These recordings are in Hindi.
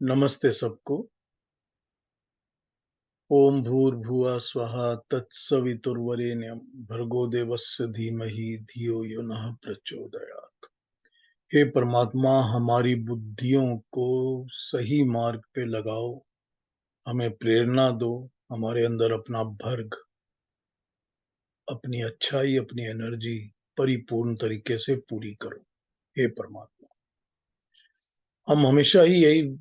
नमस्ते सबको। ओम भूर्भुवः स्वः तत्सवितुर्वरेण्यं भर्गो देवस्य धीमहि धियो यो नः प्रचोदयात्। हे परमात्मा, हमारी बुद्धियों को सही मार्ग पे लगाओ, हमें प्रेरणा दो, हमारे अंदर अपना भर्ग, अपनी अच्छाई, अपनी एनर्जी परिपूर्ण तरीके से पूरी करो। हे परमात्मा, हम हमेशा ही यही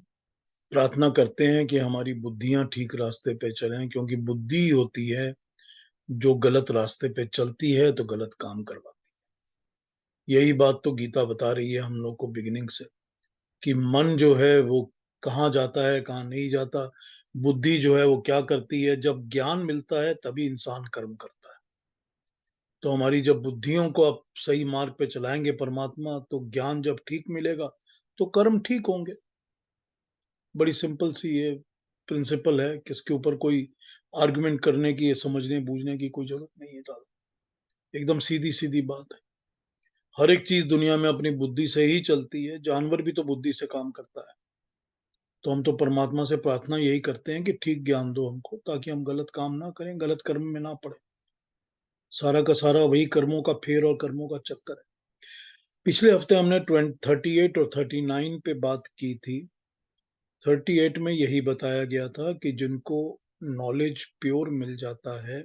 प्रार्थना करते हैं कि हमारी बुद्धियां ठीक रास्ते पे चलें, क्योंकि बुद्धि होती है जो गलत रास्ते पे चलती है तो गलत काम करवाती है। यही बात तो गीता बता रही है हम लोग को बिगिनिंग से, कि मन जो है वो कहाँ जाता है, कहाँ नहीं जाता। बुद्धि जो है वो क्या करती है, जब ज्ञान मिलता है तभी इंसान कर्म करता है। तो हमारी जब बुद्धियों को आप सही मार्ग पे चलाएंगे परमात्मा, तो ज्ञान जब ठीक मिलेगा तो कर्म ठीक होंगे। बड़ी सिंपल सी ये प्रिंसिपल है, किसके ऊपर कोई आर्गुमेंट करने की, समझने बूझने की कोई जरूरत नहीं है दादा। एकदम सीधी सीधी बात है। हर एक चीज दुनिया में अपनी बुद्धि से ही चलती है, जानवर भी तो बुद्धि से काम करता है। तो हम तो परमात्मा से प्रार्थना यही करते हैं कि ठीक ज्ञान दो हमको, ताकि हम गलत काम ना करें, गलत कर्म में ना पड़े। सारा का सारा वही कर्मों का फेर और कर्मों का चक्कर है। पिछले हफ्ते हमने 38 और 39 पे बात की थी। 38 में यही बताया गया था कि जिनको नॉलेज प्योर मिल जाता है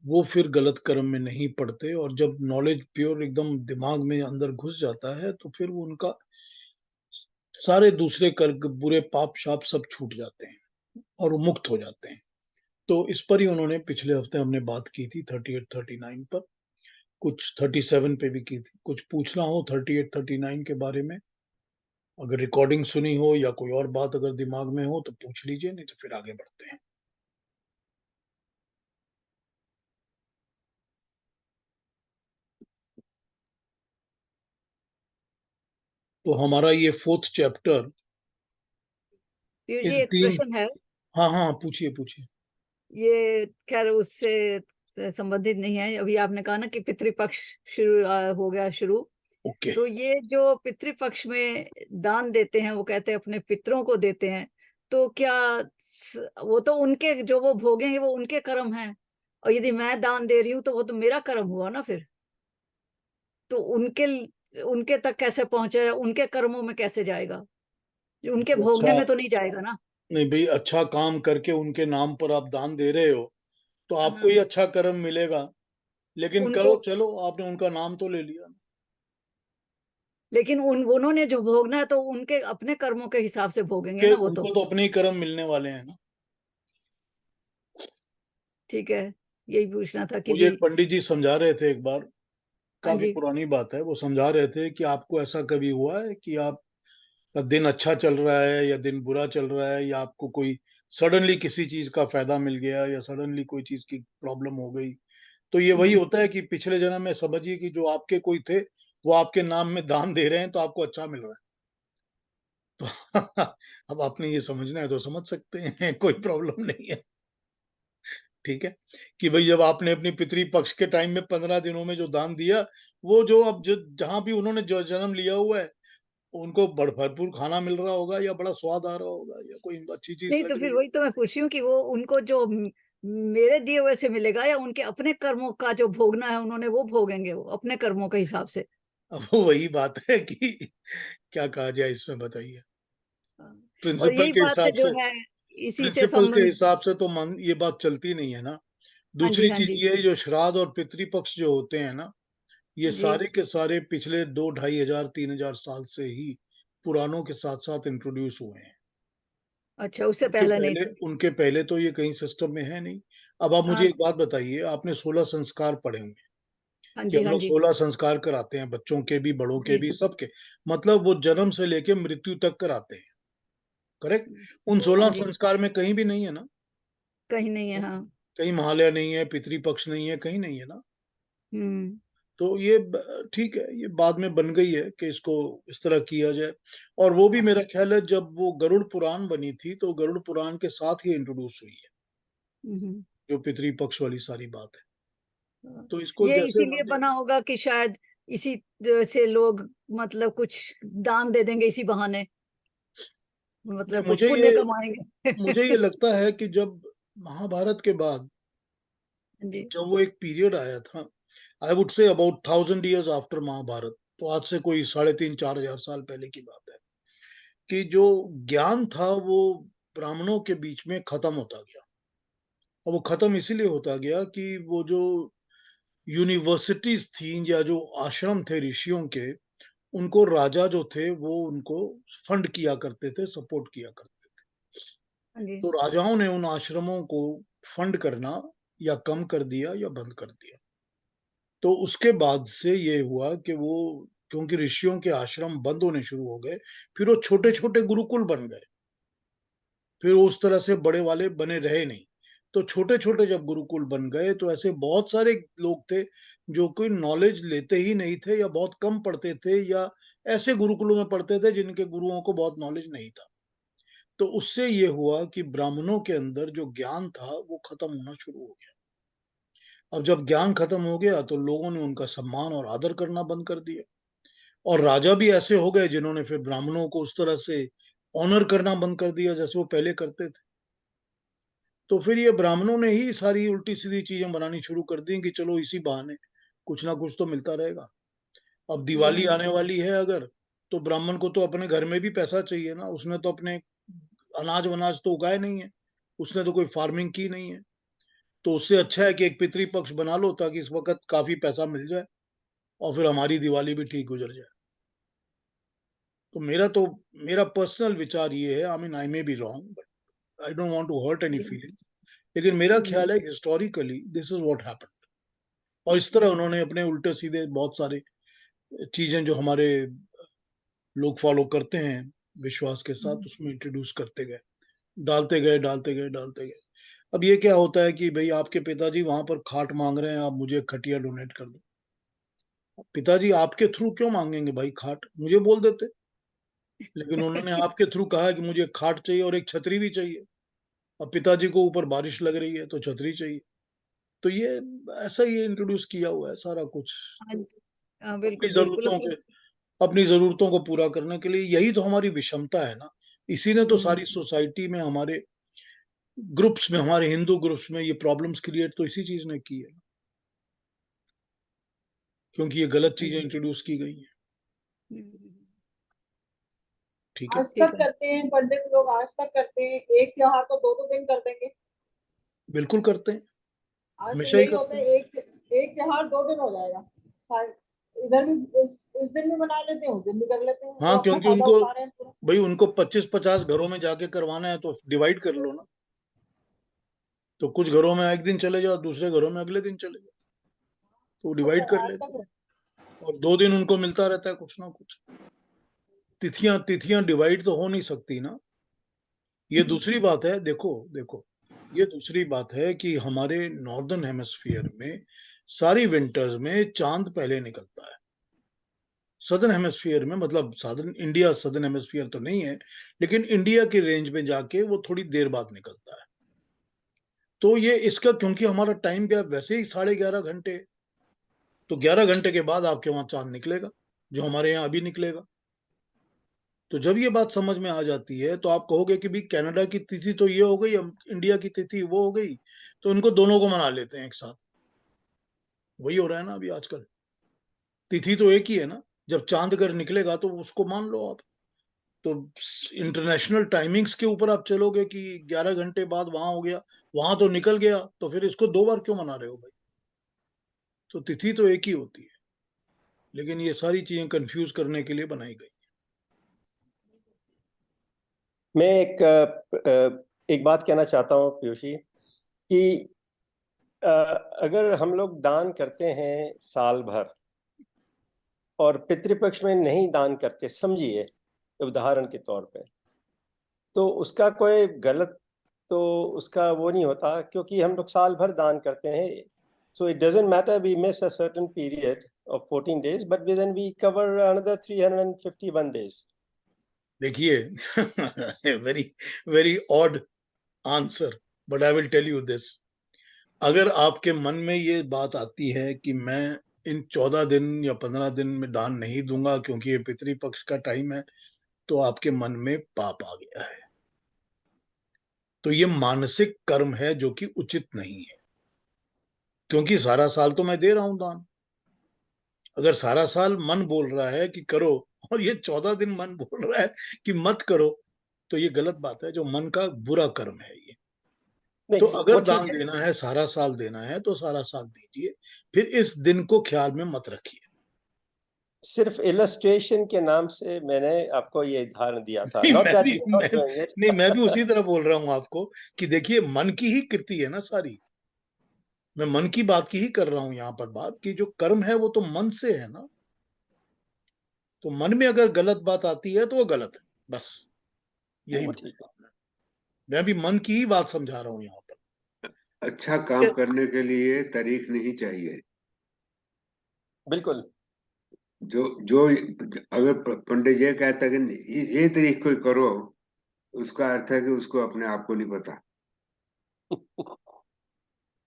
वो फिर गलत कर्म में नहीं पड़ते, और जब नॉलेज प्योर एकदम दिमाग में अंदर घुस जाता है तो फिर वो उनका सारे दूसरे कर्म, बुरे पाप शाप सब छूट जाते हैं और वो मुक्त हो जाते हैं। तो इस पर ही उन्होंने पिछले हफ्ते हमने बात की थी 38-39 पर। कुछ 37 पे भी की थी। कुछ पूछना हो 38-39 के बारे में, अगर रिकॉर्डिंग सुनी हो या कोई और बात अगर दिमाग में हो तो पूछ लीजिए, नहीं तो फिर आगे बढ़ते हैं। तो हमारा ये फोर्थ चैप्टर पीर जी, इन एक तीन। प्रश्न है। हाँ हाँ, पूछिए पूछिए। ये खैर उससे संबंधित नहीं है। अभी आपने कहा ना कि पितृपक्ष शुरू हो गया शुरू। ओके। तो ये जो पितृपक्ष में दान देते हैं, वो कहते हैं अपने पितरों को देते हैं। तो क्या वो तो उनके जो वो भोगेंगे वो उनके कर्म हैं, और यदि मैं दान दे रही हूँ तो वो तो मेरा कर्म हुआ ना फिर। तो उनके तक कैसे पहुंचे, उनके कर्मों में कैसे जाएगा? उनके अच्छा, भोगने में तो नहीं जाएगा ना। नहीं भाई, अच्छा काम करके उनके नाम पर आप दान दे रहे हो तो आपको ही हाँ, अच्छा कर्म मिलेगा। लेकिन उनको। करो, चलो, आपने उनका नाम तो ले लिया। लेकिन उन्होंने जो भोगना है तो उनके अपने कर्मों के हिसाब से भोगेंगे के ना वो तो। उनको तो अपने ही कर्म मिलने वाले हैं ना। ठीक है, यही पूछना था कि मुझे एक भाई। पंडित जी समझा रहे थे एक बार, हाँ काफी जी। पुरानी बात है। वो समझा रहे थे कि आपको ऐसा कभी हुआ है कि आपका दिन अच्छा चल रहा है या दिन बुरा चल रहा है, या आपको कोई सडनली किसी चीज का फायदा मिल गया या सडनली कोई चीज की प्रॉब्लम हो गई, तो ये वही हम्म। होता है कि पिछले जन्म में समझिए कि जो आपके कोई थे वो आपके नाम में दान दे रहे हैं, तो आपको अच्छा मिल रहा है। तो अब आपने ये समझना है तो समझ सकते हैं, कोई प्रॉब्लम नहीं है। ठीक है, कि भाई जब आपने अपनी पितरी पक्ष के टाइम में 15 दिनों में जो दान दिया, वो जो अब जो जहां भी उन्होंने जो जन्म लिया हुआ है, उनको भरपूर खाना मिल रहा होगा, या बड़ा स्वाद आ रहा होगा, या कोई अच्छी चीज नहीं, तो लग फिर रही वही तो मैं पूछ रही हूँ कि वो उनको जो मेरे दिए हुए से मिलेगा, या उनके अपने कर्मों का जो भोगना है उन्होंने वो भोगेंगे, वो अपने कर्मों के हिसाब से। है। अब वो वही बात है कि क्या कहा जाए इसमें, बताइए। हाँ। और प्रिंसिपल यही के बात हिसाब जो से, है, इसी से प्रिंसिपल के संबंध। हिसाब से तो मन ये बात चलती नहीं है ना। हाँ जी, दूसरी हाँ चीज जी। ये, जो श्राद्ध और पितृपक्ष जो होते हैं ना, ये जी। सारे के सारे पिछले 2-2,500-3,000 साल से ही पुराणों के साथ साथ इंट्रोड्यूस हुए हैं। अच्छा, उससे पहले नहीं थे। उनके पहले तो ये कहीं सिस्टम में है नहीं। अब आप मुझे हाँ। एक बात बताइए, आपने 16 संस्कार पढ़े होंगे हाँ कि जी, हम हाँ लोग जी। 16 संस्कार कराते हैं, बच्चों के भी, बड़ों के जी। भी, सबके। मतलब वो जन्म से लेके मृत्यु तक कराते हैं। करेक्ट। उन हाँ 16 जी। संस्कार में कहीं भी नहीं है ना, कहीं नहीं है, हाँ। कहीं महालय नहीं है, पितृपक्ष नहीं है, कहीं नहीं है ना। हम्म। तो ये ठीक है, ये बाद में बन गई है कि इसको इस तरह किया जाए। और वो भी मेरा ख्याल है जब वो गरुड़ पुराण बनी थी तो गरुड़ पुराण के साथ ही इंट्रोड्यूस हुई है, हम्म। जो पितृपक्ष वाली सारी बात है। हाँ। तो इसको ये जैसे इसीलिए मर्जी। बना होगा कि शायद इसी से लोग मतलब कुछ दान दे देंगे इसी बहाने। मतलब कुछ मुझे पुण्य ये कमाएंगे। लगता है कि जब महाभारत के बाद जी। जब वो एक पीरियड आया था, I would say about 1000 years after Mahabharata, तो आज से कोई 3500-4000 साल पहले की बात है, कि जो ज्ञान था वो ब्राह्मणों के बीच में खत्म होता गया। और वो खत्म इसीलिए होता गया कि वो जो यूनिवर्सिटीज थी या जो आश्रम थे ऋषियों के, उनको राजा जो थे वो उनको फंड किया करते थे, सपोर्ट किया करते थे। हाँ जी। तो राजाओं ने उन आश्रमों को फंड करना या कम कर दिया या बंद कर दिया। तो उसके बाद से ये हुआ कि वो, क्योंकि ऋषियों के आश्रम बंद होने शुरू हो गए, फिर वो छोटे छोटे गुरुकुल बन गए, फिर उस तरह से बड़े वाले बने रहे नहीं। तो छोटे छोटे जब गुरुकुल बन गए तो ऐसे बहुत सारे लोग थे जो कोई नॉलेज लेते ही नहीं थे या बहुत कम पढ़ते थे, या ऐसे गुरुकुलों में पढ़ते थे जिनके गुरुओं को बहुत नॉलेज नहीं था। तो उससे ये हुआ कि ब्राह्मणों के अंदर जो ज्ञान था वो खत्म होना शुरू हो गया। अब जब ज्ञान खत्म हो गया तो लोगों ने उनका सम्मान और आदर करना बंद कर दिया। और राजा भी ऐसे हो गए जिन्होंने फिर ब्राह्मणों को उस तरह से ऑनर करना बंद कर दिया जैसे वो पहले करते थे। तो फिर ये ब्राह्मणों ने ही सारी उल्टी सीधी चीजें बनानी शुरू कर दी कि चलो इसी बहाने कुछ ना कुछ तो मिलता रहेगा। अब दिवाली हम्म। आने वाली है अगर, तो ब्राह्मण को तो अपने घर में भी पैसा चाहिए ना, उसने तो अपने अनाज वनाज तो उगाए नहीं है, उसने तो कोई फार्मिंग की नहीं है। तो उससे अच्छा है कि एक पितृपक्ष बना लो ताकि इस वक्त काफी पैसा मिल जाए और फिर हमारी दिवाली भी ठीक गुजर जाए। तो मेरा पर्सनल विचार ये है, I mean I may be wrong, but I don't want to hurt any जी। फीलिंग, लेकिन मेरा हम्म। ख्याल है historically this is what happened. और इस तरह उन्होंने अपने उल्टे सीधे बहुत सारे चीजें जो हमारे लोग फॉलो करते हैं विश्वास के साथ, हम्म। उसमें इंट्रोड्यूस करते गए, डालते गए डालते गए डालते गए। अब ये क्या होता है कि भाई आपके पिताजी वहां पर खाट मांग रहे हैं, आप मुझे एक खटिया डोनेट कर दो। पिताजी आपके थ्रू क्यों मांगेंगे भाई खाट, मुझे बोल देते। लेकिन उन्होंने आपके थ्रू कहा कि मुझे एक खाट चाहिए और एक छतरी भी चाहिए। अब पिताजी को ऊपर बारिश लग रही है तो छतरी चाहिए। तो ये ऐसा ही इंट्रोड्यूस किया हुआ है सारा कुछ। हाँ तो जी। हाँ, अपनी बिल्कुल बिल्कुल जरूरतों अपने। के अपनी जरूरतों को पूरा करने के लिए, यही तो हमारी विषमता है ना। इसी ने तो हम्म। सारी सोसाइटी में, हमारे ग्रुप्स में, हमारे हिंदू ग्रुप्स में ये प्रॉब्लम्स क्रिएट तो इसी चीज ने की है, क्योंकि ये गलत हाँ चीजें जी। इंट्रोड्यूस की गई हैं। हम्म। ठीक है। आज ठीक तक है। करते हैं पंडित लोग, आज तक करते हैं। एक त्योहार को दो दो दिन कर देंगे। बिल्कुल करते हैं, आज तो हमेशा ही यही करते होता है, हैं। एक त्योहार 2 दिन हो जाएगा। इधर भी इस दिन भी मना लेते हैं, उस दिन भी कर लेते हैं, वो हाँ, अपना क्योंकि फायदा उनको, उठा रहे हैं पूरा। भाई उनको 25-50 घरों में जाके करवाना है तो डिवाइड कर लो ना। तो कुछ घरों में एक दिन चले जाओ, दूसरे घरों में अगले दिन चले जाओ, तो डिवाइड कर आज लेते तक हैं। और 2 दिन उनको मिलता रहता है कुछ ना कुछ। तिथियां तिथियां डिवाइड तो हो नहीं सकती ना। ये दूसरी बात है, देखो देखो, ये दूसरी बात है कि हमारे नॉर्दर्न हेमिस्फीयर में सारी विंटर्स में चांद पहले निकलता है। सदर्न हेमिस्फीयर में, मतलब सदर्न इंडिया, सदर्न हेमिस्फीयर तो नहीं है, लेकिन इंडिया के रेंज में जाके वो थोड़ी देर बाद निकलता है। तो ये इसका, क्योंकि हमारा टाइम गैप वैसे ही 11.5 घंटे, तो 11 घंटे के बाद आपके वहां चांद निकलेगा, जो हमारे यहाँ अभी निकलेगा। तो जब ये बात समझ में आ जाती है तो आप कहोगे कि भाई कनाडा की तिथि तो ये हो गई, इंडिया की तिथि वो हो गई, तो इनको दोनों को मना लेते हैं एक साथ। वही हो रहा है ना अभी आजकल। तिथि तो एक ही है ना, जब चांद अगर निकलेगा तो उसको मान लो आप। तो इंटरनेशनल टाइमिंग्स के ऊपर आप चलोगे कि 11 घंटे बाद वहां हो गया, वहां तो निकल गया, तो फिर इसको 2 बार क्यों मना रहे हो भाई। तो तिथि तो एक ही होती है, लेकिन ये सारी चीजें कंफ्यूज करने के लिए बनाई गई। मैं एक बात कहना चाहता हूँ पीयूषी, कि अगर हम लोग दान करते हैं साल भर और पितृपक्ष में नहीं दान करते, समझिए उदाहरण के तौर पे, तो उसका कोई गलत, तो उसका वो नहीं होता, क्योंकि हम लोग साल भर दान करते हैं। So it doesn't matter we miss a certain period of 14 days, but then we cover another 351 days. देखिए, very very odd answer, but I will tell you this. अगर आपके मन में ये बात आती है कि मैं इन 14 दिन या 15 दिन में दान नहीं दूंगा क्योंकि ये पितृपक्ष का टाइम है, तो आपके मन में पाप आ गया है। तो ये मानसिक कर्म है जो कि उचित नहीं है, क्योंकि सारा साल तो मैं दे रहा हूं दान। अगर सारा साल मन बोल रहा है कि करो और ये 14 दिन मन बोल रहा है कि मत करो, तो ये गलत बात है, जो मन का बुरा कर्म है ये। तो नहीं, अगर वो ठीक दान है। देना है, सारा साल देना है, तो सारा साल दीजिए, फिर इस दिन को ख्याल में मत रखिए। सिर्फ इलस्ट्रेशन के नाम से मैंने आपको ये उदाहरण दिया था, नहीं नॉट मैं दैट भी you are not doing it. नहीं, मैं भी उसी तरह बोल रहा हूं आपको कि देखिए, मन की ही कृति है ना सारी। मैं मन की बात की ही कर रहा हूं यहाँ पर बात, कि जो कर्म है वो तो मन से है ना। तो मन में अगर गलत बात आती है तो वो गलत है, बस यही वो बात। ठीक है। मैं भी मन की ही बात समझा रहा हूँ यहाँ पर। अच्छा काम करने के लिए तारीख नहीं चाहिए। बिल्कुल। जो जो अगर पंडित जी कहता है कि ये तारीख को करो, उसका अर्थ है कि उसको अपने आप को नहीं पता।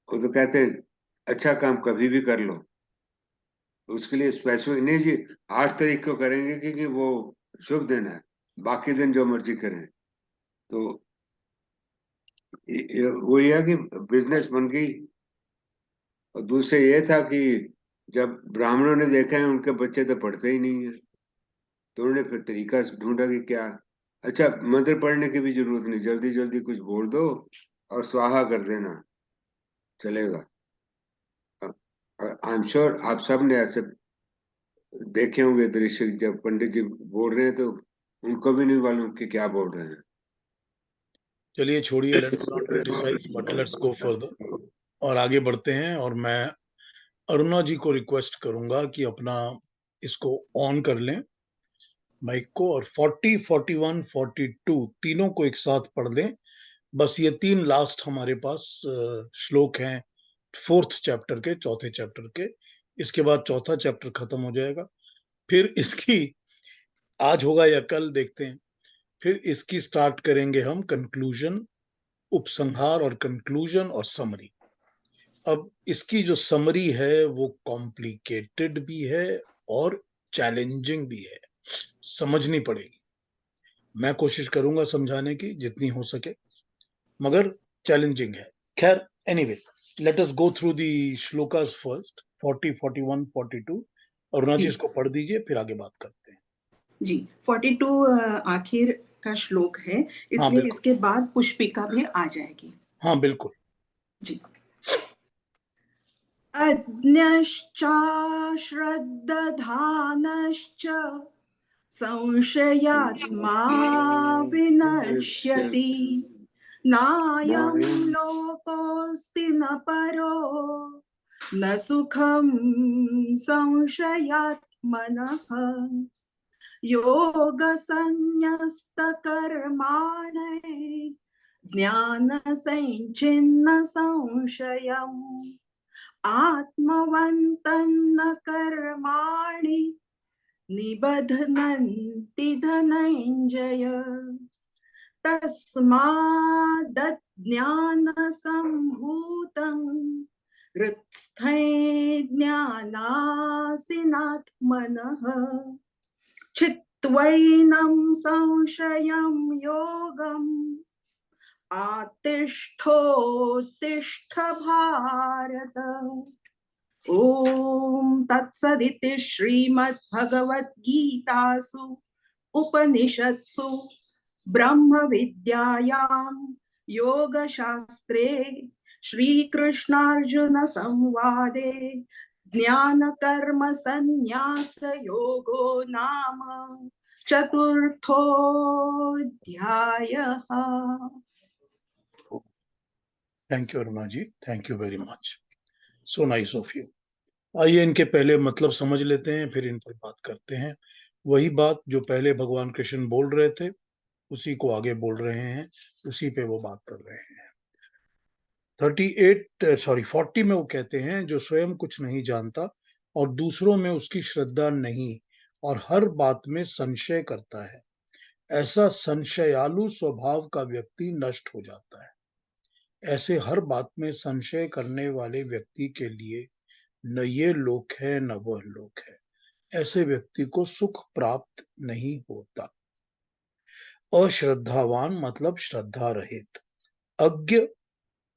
वो तो कहते हैं अच्छा काम कभी भी कर लो, उसके लिए स्पेसिफिक नहीं जी 8 तारीख को करेंगे क्योंकि वो शुभ दिन है, बाकी दिन जो मर्जी करें। तो वो यह है कि बिजनेस बन गई। और दूसरे ये था कि जब ब्राह्मणों ने देखा है उनके बच्चे तो पढ़ते ही नहीं है, तो उन्होंने फिर तरीका ढूंढा कि क्या, अच्छा मंत्र पढ़ने की भी जरूरत नहीं, जल्दी जल्दी कुछ बोल दो और स्वाहा कर देना, चलेगा। आई एम श्योर आप सब ने ऐसे देखे होंगे दृश्य, जब पंडित जी बोल रहे हैं तो उनको भी नहीं मालूम कि क्या बोल रहे हैं। चलिए छोड़िए, let's not criticise but let's go further और आगे बढ़ते हैं। और मैं अरुणा जी को रिक्वेस्ट करूंगा कि अपना इसको ऑन कर लें, माइक को, और 40, 41, 42 तीनों को एक साथ पढ़ दें। बस ये 3 लास्ट हमारे पास श्लोक हैं 4th चैप्टर के, 4थे चैप्टर के। इसके बाद 4था चैप्टर खत्म हो जाएगा। फिर इसकी आज होगा या कल देखते हैं। फिर इसकी स्टार्ट करेंगे हम कंक्लूजन, उपसंहार और कंक्लूजन और समरी। अब इसकी जो समरी है वो कॉम्प्लिकेटेड भी है और चैलेंजिंग भी है, समझनी पड़ेगी। मैं कोशिश करूंगा समझाने की जितनी हो सके, मगर चैलेंजिंग है। खैर, anyway, let us go through the shlokas first, 40, 41, 42। Aruna ji इसको पढ़ दीजिए, फिर आगे बात करते हैं। जी 42 आखिर का श्लोक है, हाँ इसलिए बिल्कुल, इसके बाद पुष्पिका भी आ जाएगी। हाँ बिल्कुल। जी अज्ञश्चाश्रद्दधानश्च संशयात्मा विनश्यति नायं लोकोऽस्ति न परो न सुखं संशयात्मनः योगसंन्यस्तकर्माणे ज्ञानसञ्छिन्न संशयम् आत्मवन्तन्न कर्माणि निबध्नन्ति धनञ्जय तस्मादज्ञानसम्भूतं हृत्स्थैर्ज्ञानासिनात्मनः चित्त्वैनं संशयं योगम् आतिष्ठोत्तिष्ठ भारत। ॐ तत्सदिति श्रीमद्भगवद्गीतासु उपनिषत्सु ब्रह्मविद्यायां योगशास्त्रे श्रीकृष्णार्जुनसंवादे ज्ञानकर्मसन्न्यासयोगो नाम चतुर्थोऽध्यायः। Thank you Aruna ji, thank you very much, so nice of you. आइए इनके पहले मतलब समझ लेते हैं, फिर इन पर बात करते हैं। वही बात जो पहले भगवान कृष्ण बोल रहे थे, उसी को आगे बोल रहे हैं, उसी पे वो बात कर रहे हैं। 40 में वो कहते हैं, जो स्वयं कुछ नहीं जानता और दूसरों में उसकी श्रद्धा नहीं और हर बात में संशय करता है, ऐसा संशयालु स्वभाव का व्यक्ति नष्ट हो जाता है। ऐसे हर बात में संशय करने वाले व्यक्ति के लिए न ये लोक है न वह लोक है। ऐसे व्यक्ति को सुख प्राप्त नहीं होता। अश्रद्धावान मतलब श्रद्धा रहित। अज्ञ,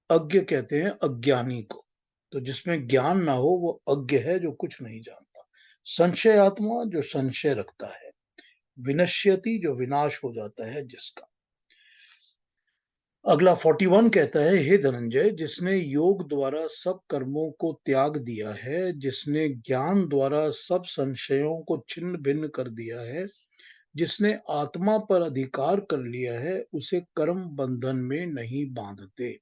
अज्ञ कहते हैं अज्ञानी को, तो जिसमें ज्ञान ना हो वो अज्ञ है, जो कुछ नहीं जानता। संशयात्मा, जो संशय रखता है। विनश्यति, जो विनाश हो जाता है जिसका। अगला 41 कहता है, हे धनंजय, जिसने योग द्वारा सब कर्मों को त्याग दिया है, जिसने ज्ञान द्वारा सब संशयों को छिन्न भिन्न कर दिया है, जिसने आत्मा पर अधिकार कर लिया है, उसे कर्म बंधन में नहीं बांधते।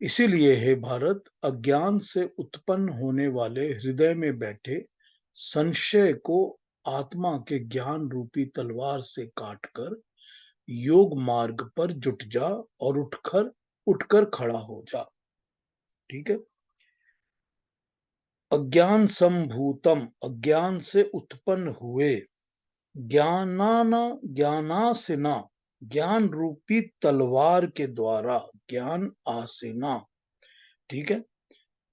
इसीलिए हे भारत, अज्ञान से उत्पन्न होने वाले हृदय में बैठे संशय को आत्मा के ज्ञान रूपी तलवार से काटकर योग मार्ग पर जुट जा और उठकर खड़ा हो जा। ठीक है। अज्ञान संभूतम, अज्ञान से उत्पन्न हुए, ज्ञानासिना, ज्ञान रूपी तलवार के द्वारा, ज्ञान आसिना, ठीक है,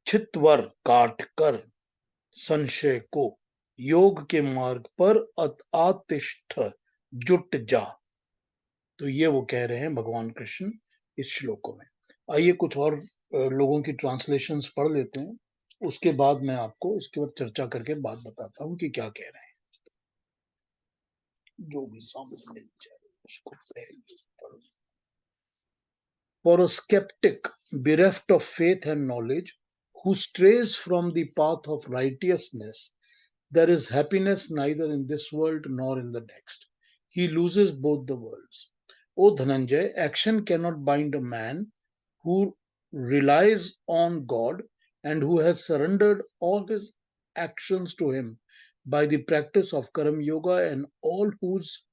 छित्वर काट कर, संशय को योग के मार्ग पर आतिष्ठ, जुट जा। तो ये वो कह रहे हैं भगवान कृष्ण इस श्लोकों में। आइए कुछ और लोगों की ट्रांसलेशंस पढ़ लेते हैं, उसके बाद मैं आपको इसके बाद चर्चा करके बात बताता हूं कि क्या कह रहे हैं। जो भी समझ में जाए उसको पहले पढ़ो। For a skeptic bereft of faith and knowledge, who strays from the path of righteousness, there is happiness neither in this world nor in the next. He loses both the worlds. O Dhananjay, action cannot bind a man who relies on God and who has surrendered all his actions to him by the practice of Karam Yoga, and all whose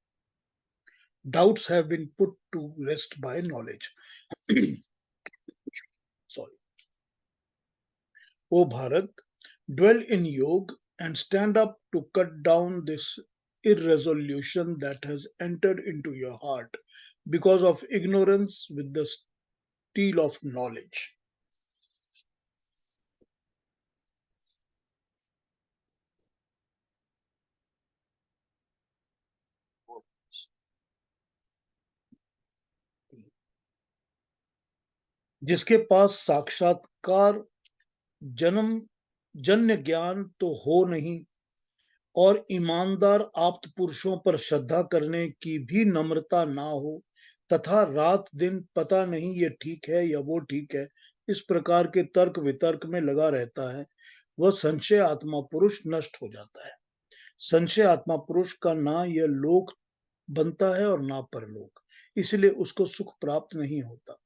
doubts have been put to rest by knowledge. Sorry. O Bharat, dwell in yoga and stand up to cut down this irresolution that has entered into your heart because of ignorance with the steel of knowledge. जिसके पास साक्षात्कार जन्म जन्य ज्ञान तो हो नहीं, और ईमानदार आप्त पुरुषों पर श्रद्धा करने की भी नम्रता ना हो, तथा रात दिन पता नहीं ये ठीक है या वो ठीक है, इस प्रकार के तर्क वितर्क में लगा रहता है, वह संशय आत्मा पुरुष नष्ट हो जाता है। संशय आत्मा पुरुष का ना यह लोक बनता है और ना परलोक, इसलिए उसको सुख प्राप्त नहीं होता।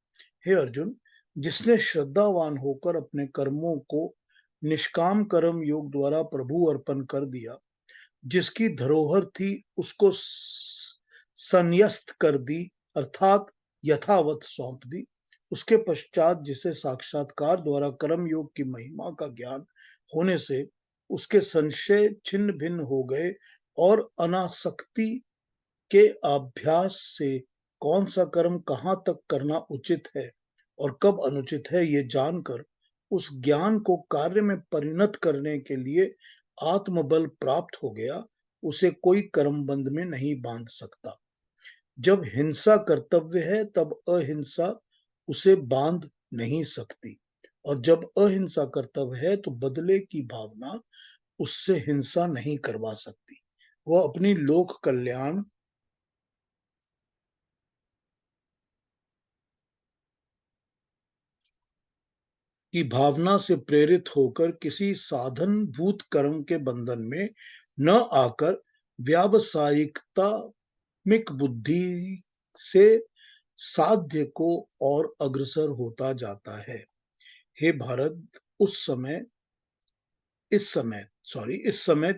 हे अर्जुन, जिसने श्रद्धावान होकर अपने कर्मों को निष्काम कर्म योग द्वारा प्रभु अर्पण कर दिया, जिसकी धरोहर थी उसको संन्यस्त कर दी, अर्थात यथावत सौंप दी, उसके पश्चात जिसे साक्षात्कार द्वारा कर्म योग की महिमा का ज्ञान होने से उसके संशय छिन्न भिन्न हो गए, और अनासक्ति के अभ्यास से कौन सा कर्म कहाँ तक करना उचित है और कब अनुचित है, ये जानकर उस ज्ञान को कार्य में परिणत करने के लिए आत्मबल प्राप्त हो गया, उसे कोई कर्म बंध में नहीं बांध सकता। जब हिंसा कर्तव्य है तब अहिंसा उसे बांध नहीं सकती, और जब अहिंसा कर्तव्य है तो बदले की भावना उससे हिंसा नहीं करवा सकती। वह अपनी लोक कल्याण की भावना से प्रेरित होकर किसी साधन भूत कर्म के बंधन में न आकर व्यावसायिकतात्मिक बुद्धि से साध्य को और अग्रसर होता जाता है। हे भारत, इस समय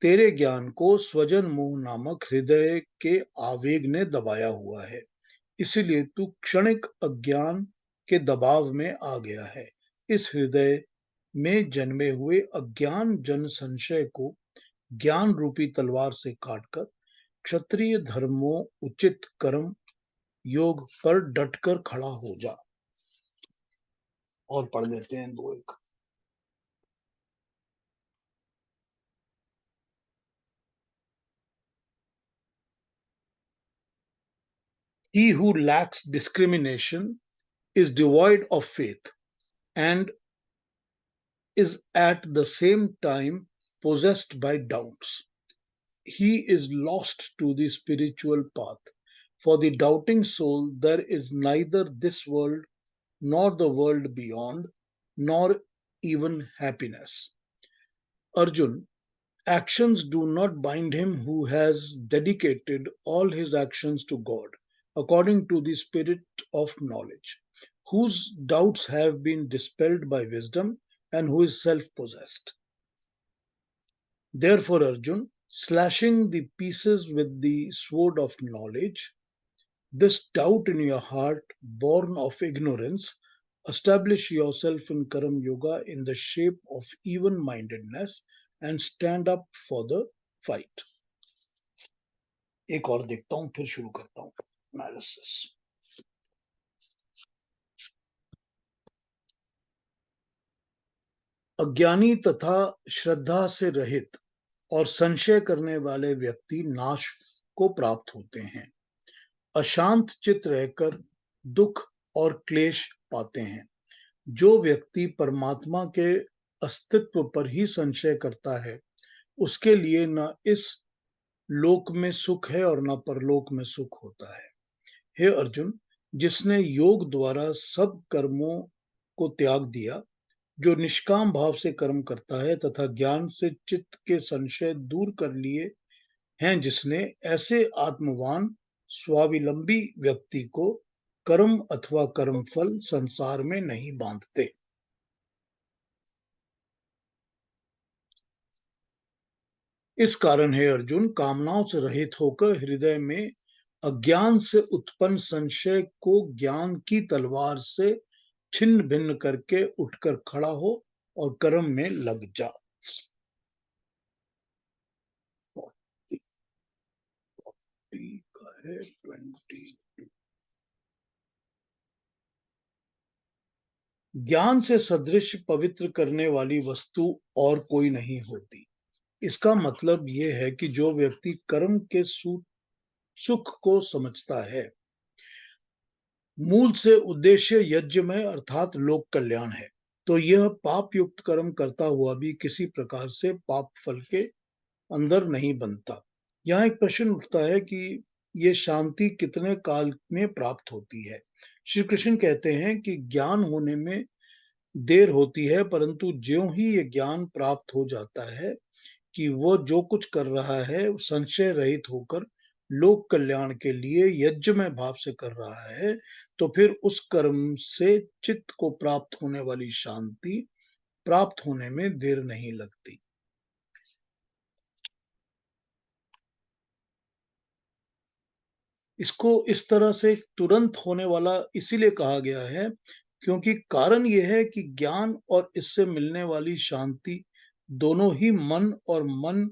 तेरे ज्ञान को स्वजन मोह नामक हृदय के आवेग ने दबाया हुआ है, इसलिए तू क्षणिक अज्ञान के दबाव में आ गया है। इस हृदय में जन्मे हुए अज्ञान जन संशय को ज्ञान रूपी तलवार से काटकर क्षत्रिय धर्मों उचित कर्म योग पर डटकर खड़ा हो जा। और पढ़ लेते हैं दो एक। He who lacks discrimination is devoid of faith and is at the same time possessed by doubts. He is lost to the spiritual path. For the doubting soul, there is neither this world nor the world beyond, nor even happiness. Arjun, actions do not bind him who has dedicated all his actions to God, according to the spirit of knowledge, whose doubts have been dispelled by wisdom, and who is self possessed. Therefore, Arjun, slashing the pieces with the sword of knowledge, this doubt in your heart, born of ignorance, establish yourself in Karam Yoga in the shape of even mindedness and stand up for the fight. एक और देखता हूं, फिर शुरू करता हूं एनालिसिस। अज्ञानी तथा श्रद्धा से रहित और संशय करने वाले व्यक्ति नाश को प्राप्त होते हैं। अशांत चित्त रहकर दुख और क्लेश पाते हैं। जो व्यक्ति परमात्मा के अस्तित्व पर ही संशय करता है, उसके लिए न इस लोक में सुख है और न परलोक में सुख होता है। हे अर्जुन, जिसने योग द्वारा सब कर्मों को त्याग दिया, जो निष्काम भाव से कर्म करता है तथा ज्ञान से चित्त के संशय दूर कर लिए हैं, जिसने, ऐसे आत्मवान स्वावलंबी व्यक्ति को कर्म अथवा कर्मफल संसार में नहीं बांधते। इस कारण है अर्जुन, कामनाओं से रहित होकर हृदय में अज्ञान से उत्पन्न संशय को ज्ञान की तलवार से छिन्न भिन्न करके उठकर खड़ा हो और कर्म में लग जा। ज्ञान से सदृश पवित्र करने वाली वस्तु और कोई नहीं होती। इसका मतलब यह है कि जो व्यक्ति कर्म के सुख को समझता है, मूल से उद्देश्य यज्ञमय अर्थात लोक कल्याण है, तो यह पाप युक्त कर्म करता हुआ भी किसी प्रकार से पाप फल के अंदर नहीं बनता। यहाँ एक प्रश्न उठता है कि ये शांति कितने काल में प्राप्त होती है। श्री कृष्ण कहते हैं कि ज्ञान होने में देर होती है, परंतु ज्यों ही ये ज्ञान प्राप्त हो जाता है कि वो जो कुछ कर रहा है संशय रहित होकर लोक कल्याण के लिए यज्ञमय भाव से कर रहा है, तो फिर उस कर्म से चित्त को प्राप्त होने वाली शांति प्राप्त होने में देर नहीं लगती। इसको इस तरह से तुरंत होने वाला इसीलिए कहा गया है क्योंकि कारण यह है कि ज्ञान और इससे मिलने वाली शांति दोनों ही मन और मन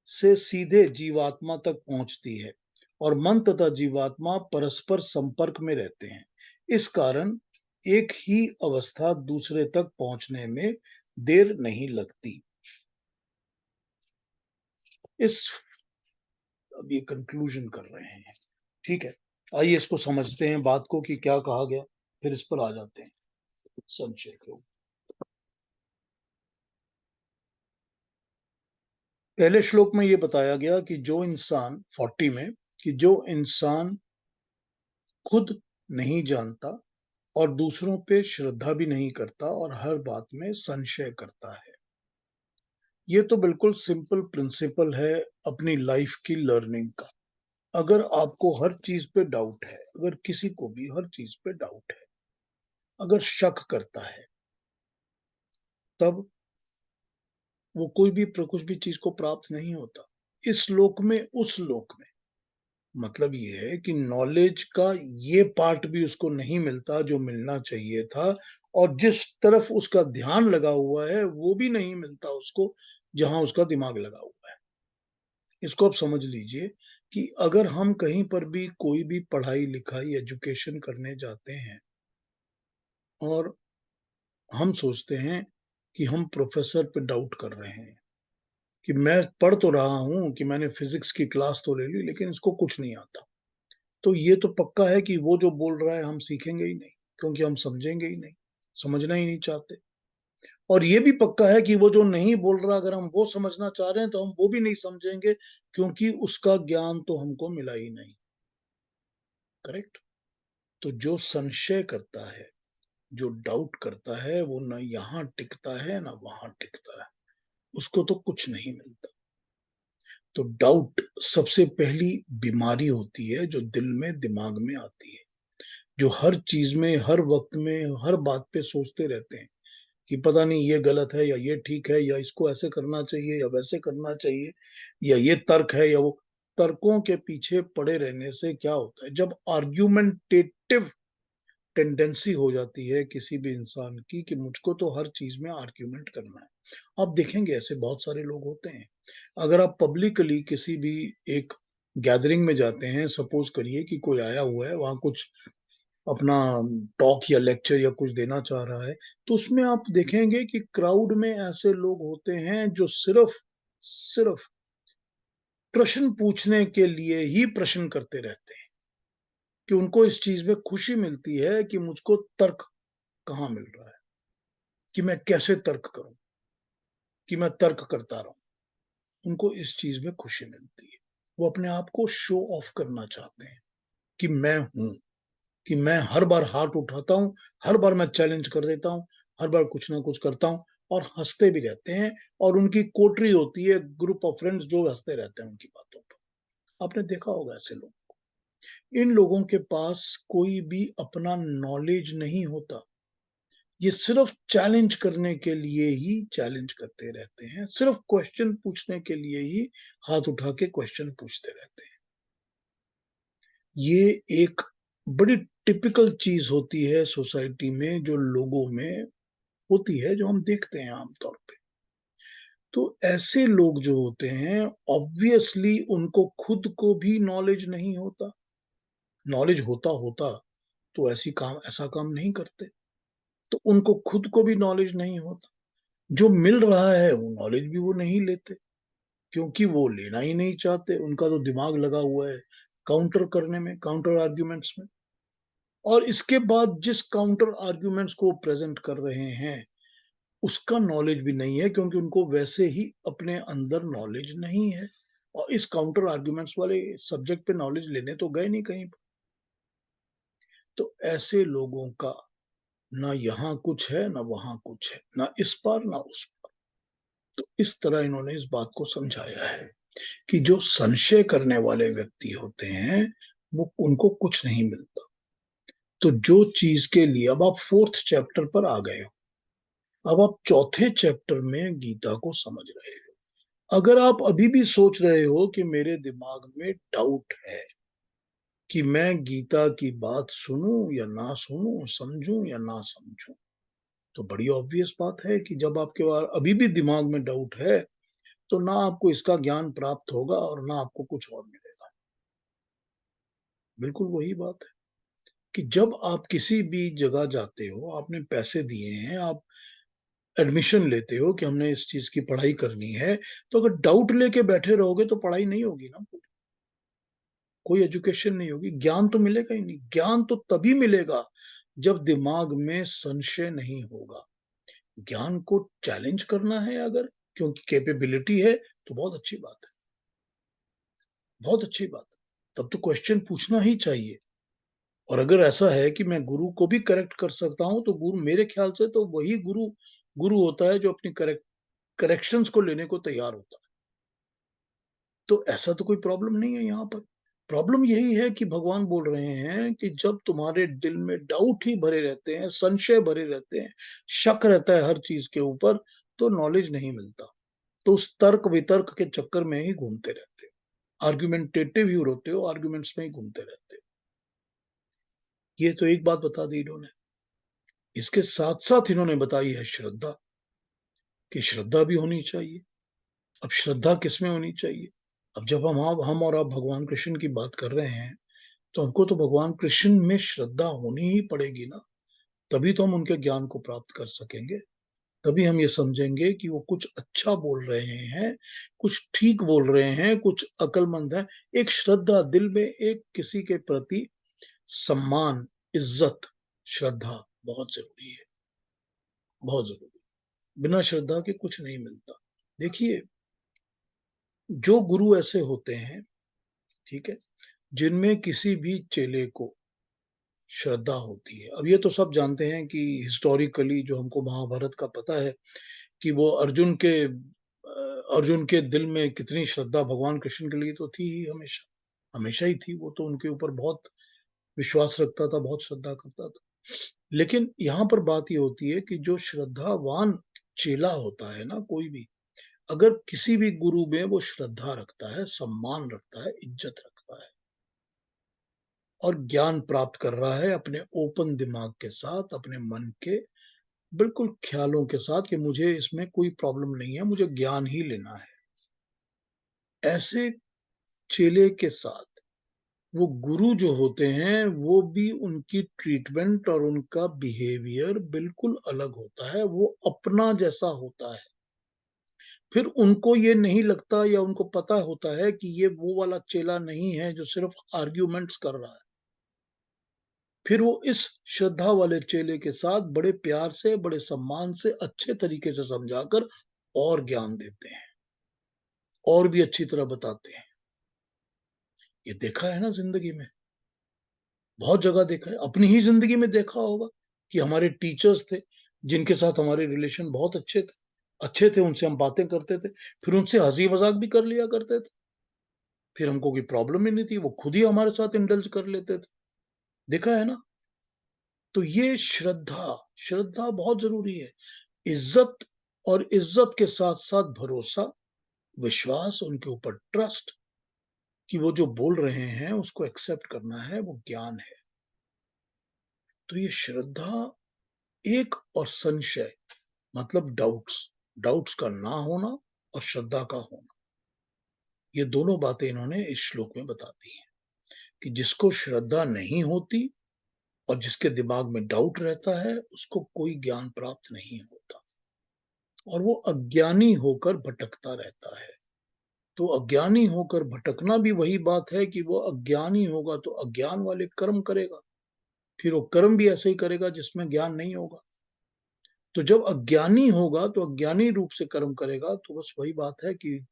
से सीधे जीवात्मा तक पहुंचती है और मन तथा जीवात्मा परस्पर संपर्क में रहते हैं। इस कारण एक ही अवस्था दूसरे तक पहुंचने में देर नहीं लगती। अब ये कंक्लूजन कर रहे हैं, ठीक है। आइए इसको समझते हैं बात को कि क्या कहा गया, फिर इस पर आ जाते हैं संशय के ऊपर। पहले श्लोक में ये बताया गया कि जो इंसान 40 में कि जो इंसान खुद नहीं जानता और दूसरों पे श्रद्धा भी नहीं करता और हर बात में संशय करता है। ये तो बिल्कुल सिंपल प्रिंसिपल है अपनी लाइफ की लर्निंग का। अगर आपको हर चीज पे डाउट है, अगर किसी को भी हर चीज पे डाउट है, अगर शक करता है, तब वो कोई भी कुछ भी चीज को प्राप्त नहीं होता। इस लोक में, उस लोक में, मतलब ये है कि नॉलेज का ये पार्ट भी उसको नहीं मिलता जो मिलना चाहिए था, और जिस तरफ उसका ध्यान लगा हुआ है वो भी नहीं मिलता उसको जहां उसका दिमाग लगा हुआ है। इसको आप समझ लीजिए कि अगर हम कहीं पर भी कोई भी पढ़ाई लिखाई एजुकेशन करने जाते हैं और हम सोचते हैं कि हम प्रोफेसर पे डाउट कर रहे हैं कि मैं पढ़ तो रहा हूं कि मैंने फिजिक्स की क्लास तो ले ली लेकिन इसको कुछ नहीं आता, तो ये तो पक्का है कि वो जो बोल रहा है हम सीखेंगे ही नहीं, क्योंकि हम समझेंगे ही नहीं, समझना ही नहीं चाहते। और ये भी पक्का है कि वो जो नहीं बोल रहा, अगर हम वो समझना चाह रहे हैं तो हम वो भी नहीं समझेंगे, क्योंकि उसका ज्ञान तो हमको मिला ही नहीं। करेक्ट? तो जो संशय करता है, जो डाउट करता है, वो ना यहाँ टिकता है ना वहां टिकता है, उसको तो कुछ नहीं मिलता। तो डाउट सबसे पहली बीमारी होती है जो दिल में, दिमाग में आती है, जो हर चीज में, हर वक्त में, हर बात पे सोचते रहते हैं कि पता नहीं ये गलत है या ये ठीक है, या इसको ऐसे करना चाहिए या वैसे करना चाहिए, या ये तर्क है या वो। तर्कों के पीछे पड़े रहने से क्या होता है, जब आर्ग्यूमेंटेटिव टेंडेंसी हो जाती है किसी भी इंसान की कि मुझको तो हर चीज में आर्ग्यूमेंट करना है। आप देखेंगे ऐसे बहुत सारे लोग होते हैं। अगर आप पब्लिकली किसी भी एक गैदरिंग में जाते हैं, सपोज करिए कि कोई आया हुआ है, वहां कुछ अपना टॉक या लेक्चर या कुछ देना चाह रहा है, तो उसमें आप देखेंगे कि क्राउड में ऐसे लोग होते हैं जो सिर्फ सिर्फ प्रश्न पूछने के लिए ही प्रश्न करते रहते हैं, कि उनको इस चीज में खुशी मिलती है कि मुझको तर्क कहाँ मिल रहा है, कि मैं कैसे तर्क करूं, कि मैं तर्क करता रहूं। उनको इस चीज में खुशी मिलती है। वो अपने आप को शो ऑफ करना चाहते हैं कि मैं हूं, कि मैं हर बार हाथ उठाता हूं, हर बार मैं चैलेंज कर देता हूं, हर बार कुछ ना कुछ करता हूं, और हंसते भी रहते हैं। और उनकी कोटरी होती है, ग्रुप ऑफ फ्रेंड्स जो हंसते रहते हैं उनकी बातों पर। आपने देखा होगा ऐसे लोग। इन लोगों के पास कोई भी अपना नॉलेज नहीं होता। ये सिर्फ चैलेंज करने के लिए ही चैलेंज करते रहते हैं, सिर्फ क्वेश्चन पूछने के लिए ही हाथ उठा के क्वेश्चन पूछते रहते हैं। ये एक बड़ी टिपिकल चीज होती है सोसाइटी में, जो लोगों में होती है, जो हम देखते हैं आमतौर पे। तो ऐसे लोग जो होते हैं, ऑब्वियसली उनको खुद को भी नॉलेज नहीं होता। नॉलेज होता होता तो ऐसा काम नहीं करते। तो उनको खुद को भी नॉलेज नहीं होता। जो मिल रहा है वो नॉलेज भी वो नहीं लेते, क्योंकि वो लेना ही नहीं चाहते। उनका तो दिमाग लगा हुआ है काउंटर करने में, काउंटर आर्ग्यूमेंट्स में। और इसके बाद जिस काउंटर आर्ग्यूमेंट्स को प्रेजेंट कर रहे हैं, उसका नॉलेज भी नहीं है, क्योंकि उनको वैसे ही अपने अंदर नॉलेज नहीं है। और इस काउंटर आर्ग्यूमेंट्स वाले सब्जेक्ट पे नॉलेज लेने तो गए नहीं कहीं पर। तो ऐसे लोगों का ना यहाँ कुछ है ना वहां कुछ है, ना इस पार ना उस पार। तो इस तरह इन्होंने इस बात को समझाया है कि जो संशय करने वाले व्यक्ति होते हैं, वो उनको कुछ नहीं मिलता। तो जो चीज के लिए, अब आप 4th चैप्टर पर आ गए हो, अब आप 4थे चैप्टर में गीता को समझ रहे हो। अगर आप अभी भी सोच रहे हो कि मेरे दिमाग में डाउट है कि मैं गीता की बात सुनूं या ना सुनूं, समझूं या ना समझूं, तो बड़ी ऑब्वियस बात है कि जब आपके पास अभी भी दिमाग में डाउट है, तो ना आपको इसका ज्ञान प्राप्त होगा और ना आपको कुछ और मिलेगा। बिल्कुल वही बात है कि जब आप किसी भी जगह जाते हो, आपने पैसे दिए हैं, आप एडमिशन लेते हो कि हमने इस चीज की पढ़ाई करनी है, तो अगर डाउट लेके बैठे रहोगे तो पढ़ाई नहीं होगी ना, कोई एजुकेशन नहीं होगी, ज्ञान तो मिलेगा ही नहीं। ज्ञान तो तभी मिलेगा जब दिमाग में संशय नहीं होगा। ज्ञान को चैलेंज करना है अगर, क्योंकि कैपेबिलिटी है, तो बहुत अच्छी बात है, बहुत अच्छी बात है। तब तो क्वेश्चन पूछना ही चाहिए। और अगर ऐसा है कि मैं गुरु को भी करेक्ट कर सकता हूं, तो गुरु, मेरे ख्याल से तो वही गुरु गुरु होता है जो अपनी करेक्शंस को लेने को तैयार होता है। तो ऐसा तो कोई प्रॉब्लम नहीं है यहाँ पर। प्रॉब्लम यही है कि भगवान बोल रहे हैं कि जब तुम्हारे दिल में डाउट ही भरे रहते हैं, संशय भरे रहते हैं, शक रहता है हर चीज के ऊपर, तो नॉलेज नहीं मिलता। तो उस तर्क वितर्क के चक्कर में ही घूमते रहते हो, आर्ग्यूमेंटेटिव ही होते हो, आर्ग्यूमेंट्स में ही घूमते रहते हो। ये तो एक बात बता दी इन्होंने। इसके साथ साथ इन्होंने बताई है श्रद्धा, कि श्रद्धा भी होनी चाहिए। अब श्रद्धा किसमें होनी चाहिए? अब जब हम और आप भगवान कृष्ण की बात कर रहे हैं, तो हमको तो भगवान कृष्ण में श्रद्धा होनी ही पड़ेगी ना, तभी तो हम उनके ज्ञान को प्राप्त कर सकेंगे, तभी हम ये समझेंगे कि वो कुछ अच्छा बोल रहे हैं, कुछ ठीक बोल रहे हैं, कुछ अक्लमंद है। एक श्रद्धा दिल में, एक किसी के प्रति सम्मान, इज्जत, श्रद्धा बहुत जरूरी है, बहुत जरूरी। बिना श्रद्धा के कुछ नहीं मिलता। देखिए, जो गुरु ऐसे होते हैं, ठीक है, जिनमें किसी भी चेले को श्रद्धा होती है। अब ये तो सब जानते हैं कि हिस्टोरिकली जो हमको महाभारत का पता है कि वो अर्जुन के दिल में कितनी श्रद्धा भगवान कृष्ण के लिए तो थी ही, हमेशा हमेशा ही थी। वो तो उनके ऊपर बहुत विश्वास रखता था, बहुत श्रद्धा करता था। लेकिन यहाँ पर बात ये होती है कि जो श्रद्धावान चेला होता है ना, कोई भी, अगर किसी भी गुरु में वो श्रद्धा रखता है, सम्मान रखता है, इज्जत रखता है और ज्ञान प्राप्त कर रहा है अपने ओपन दिमाग के साथ, अपने मन के बिल्कुल ख्यालों के साथ कि मुझे इसमें कोई प्रॉब्लम नहीं है, मुझे ज्ञान ही लेना है, ऐसे चेले के साथ वो गुरु जो होते हैं, वो भी उनकी ट्रीटमेंट और उनका बिहेवियर बिल्कुल अलग होता है, वो अपना जैसा होता है। फिर उनको ये नहीं लगता या उनको पता होता है कि ये वो वाला चेला नहीं है जो सिर्फ आर्ग्यूमेंट्स कर रहा है। फिर वो इस श्रद्धा वाले चेले के साथ बड़े प्यार से, बड़े सम्मान से, अच्छे तरीके से समझाकर और ज्ञान देते हैं और भी अच्छी तरह बताते हैं। ये देखा है ना जिंदगी में, बहुत जगह देखा है, अपनी ही जिंदगी में देखा होगा कि हमारे टीचर्स थे जिनके साथ हमारे रिलेशन बहुत अच्छे थे, उनसे हम बातें करते थे, फिर उनसे हंसी मजाक भी कर लिया करते थे, फिर हमको कोई प्रॉब्लम ही नहीं थी, वो खुद ही हमारे साथ इंडल्ज कर लेते थे। देखा है ना? तो ये श्रद्धा, श्रद्धा बहुत जरूरी है। इज्जत, और इज्जत के साथ साथ भरोसा, विश्वास, उनके ऊपर ट्रस्ट कि वो जो बोल रहे हैं उसको एक्सेप्ट करना है, वो ज्ञान है। तो ये श्रद्धा एक, और संशय मतलब डाउट्स, डाउट्स का ना होना और श्रद्धा का होना, ये दोनों बातें इन्होंने इस श्लोक में बता दी हैं कि जिसको श्रद्धा नहीं होती और जिसके दिमाग में डाउट रहता है, उसको कोई ज्ञान प्राप्त नहीं होता और वो अज्ञानी होकर भटकता रहता है। तो अज्ञानी होकर भटकना भी वही बात है कि वो अज्ञानी होगा तो अज्ञान वाले कर्म करेगा, फिर वो कर्म भी ऐसे ही करेगा जिसमें ज्ञान नहीं होगा। तो जब अज्ञानी होगा तो अज्ञानी रूप से कर्म करेगा, तो बस वही बात है कि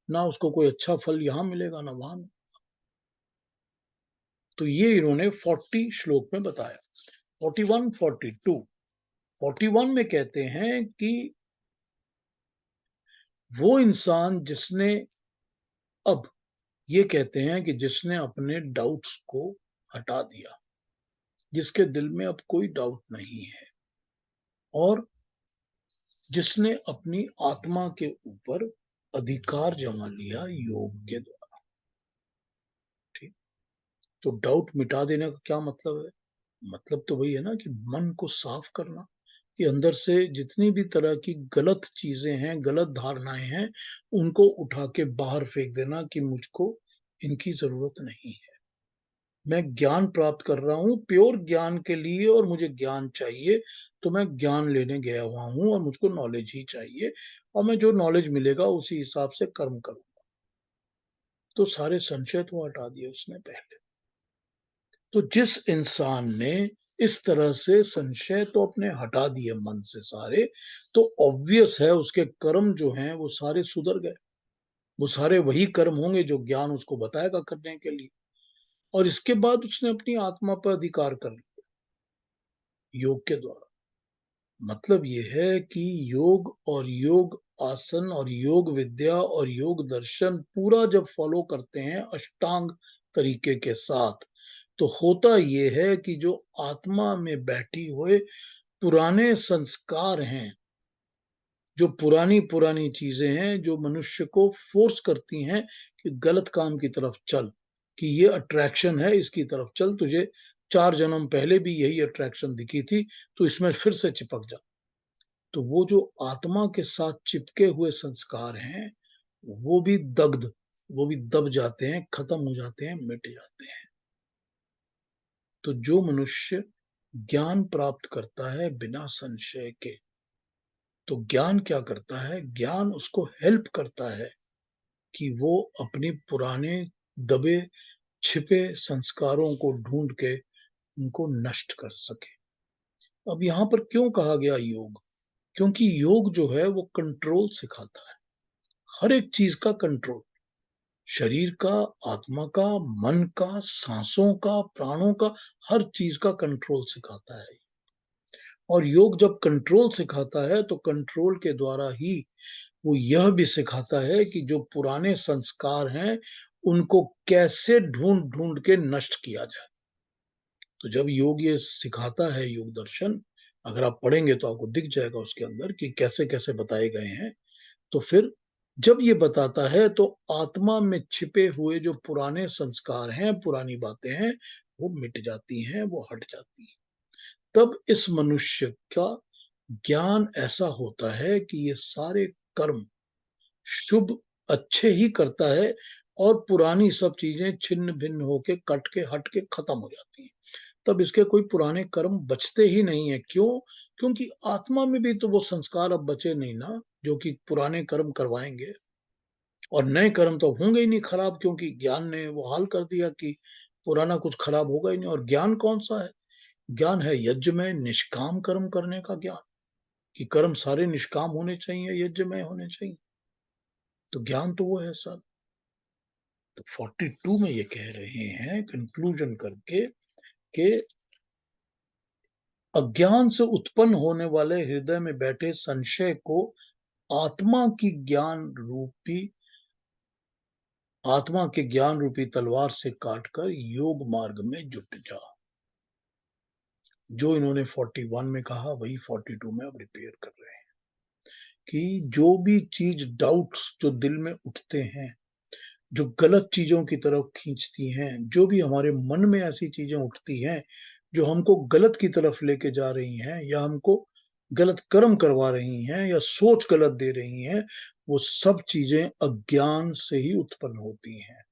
ना उसको कोई अच्छा फल यहां मिलेगा ना वहां। तो ये इन्होंने 40 श्लोक में बताया। 41, 42, 41 में कहते हैं कि वो इंसान जिसने, अब ये कहते हैं कि जिसने अपने डाउट्स को हटा दिया, जिसके दिल में अब कोई डाउट नहीं है और जिसने अपनी आत्मा के ऊपर अधिकार जमा लिया योग के द्वारा। ठीक, तो डाउट मिटा देने का क्या मतलब है? मतलब तो वही है ना कि मन को साफ करना, कि अंदर से जितनी भी तरह की गलत चीजें हैं, गलत धारणाएं हैं, उनको उठा के बाहर फेंक देना कि मुझको इनकी जरूरत नहीं है। मैं ज्ञान प्राप्त कर रहा हूँ प्योर ज्ञान के लिए और मुझे ज्ञान चाहिए, तो मैं ज्ञान लेने गया हुआ हूँ और मुझको नॉलेज ही चाहिए और मैं जो नॉलेज मिलेगा उसी हिसाब से कर्म करूंगा। तो सारे संशय तो हटा दिए उसने पहले। तो जिस इंसान ने इस तरह से संशय तो अपने हटा दिए मन से सारे, तो ऑब्वियस है उसके कर्म जो हैं वो सारे सुधर गए। वो सारे वही कर्म होंगे जो ज्ञान उसको बताएगा करने के लिए, और इसके बाद उसने अपनी आत्मा पर अधिकार कर लिया योग के द्वारा। मतलब ये है कि योग और योग आसन और योग विद्या और योग दर्शन पूरा जब फॉलो करते हैं अष्टांग तरीके के साथ, तो होता ये है कि जो आत्मा में बैठी हुए पुराने संस्कार हैं, जो पुरानी पुरानी चीजें हैं जो मनुष्य को फोर्स करती हैं कि गलत काम की तरफ चल, कि ये अट्रैक्शन है इसकी तरफ चल, तुझे 4 जन्म पहले भी यही अट्रैक्शन दिखी थी, तो इसमें फिर से चिपक जा। तो वो जो आत्मा के साथ चिपके हुए संस्कार हैं, वो भी दग्ध, वो भी दब जाते हैं, खत्म हो जाते हैं, मिट जाते हैं। तो जो मनुष्य ज्ञान प्राप्त करता है बिना संशय के, तो ज्ञान क्या करता है? ज्ञान उसको हेल्प करता है कि वो अपने पुराने दबे छिपे संस्कारों को ढूंढ के उनको नष्ट कर सके। अब यहाँ पर क्यों कहा गया योग? क्योंकि योग जो है वो कंट्रोल सिखाता है, हर एक चीज का कंट्रोल, शरीर का, आत्मा का, मन का, सांसों का, प्राणों का, हर चीज का कंट्रोल सिखाता है। और योग जब कंट्रोल सिखाता है तो कंट्रोल के द्वारा ही वो यह भी सिखाता है कि जो पुराने संस्कार हैं उनको कैसे ढूंढ ढूंढ के नष्ट किया जाए। तो जब योग ये सिखाता है, योग दर्शन अगर आप पढ़ेंगे तो आपको दिख जाएगा उसके अंदर कि कैसे कैसे बताए गए हैं। तो फिर जब ये बताता है तो आत्मा में छिपे हुए जो पुराने संस्कार हैं, पुरानी बातें हैं, वो मिट जाती हैं, वो हट जाती हैं। तब इस मनुष्य का ज्ञान ऐसा होता है कि ये सारे कर्म शुभ अच्छे ही करता है और पुरानी सब चीजें छिन्न भिन्न होके कट के हट के खत्म हो जाती हैं। तब इसके कोई पुराने कर्म बचते ही नहीं है। क्यों? क्योंकि आत्मा में भी तो वो संस्कार अब बचे नहीं ना, जो कि पुराने कर्म करवाएंगे। और नए कर्म तो होंगे ही नहीं खराब, क्योंकि ज्ञान ने वो हाल कर दिया कि पुराना कुछ खराब होगा ही नहीं। और ज्ञान कौन सा है? ज्ञान है यज्ञ में निष्काम कर्म करने का ज्ञान, कि कर्म सारे निष्काम होने चाहिए, यज्ञ में होने चाहिए। तो ज्ञान तो वो है सर। तो 42 में ये कह रहे हैं कंक्लूजन करके कि अज्ञान से उत्पन्न होने वाले हृदय में बैठे संशय को आत्मा के ज्ञान रूपी तलवार से काटकर योग मार्ग में जुट जा। जो इन्होंने 41 में कहा वही 42 में अब रिपेयर कर रहे हैं कि जो भी चीज डाउट्स जो दिल में उठते हैं, जो गलत चीजों की तरफ खींचती हैं, जो भी हमारे मन में ऐसी चीजें उठती हैं जो हमको गलत की तरफ लेके जा रही हैं या हमको गलत कर्म करवा रही हैं या सोच गलत दे रही हैं, वो सब चीजें अज्ञान से ही उत्पन्न होती हैं।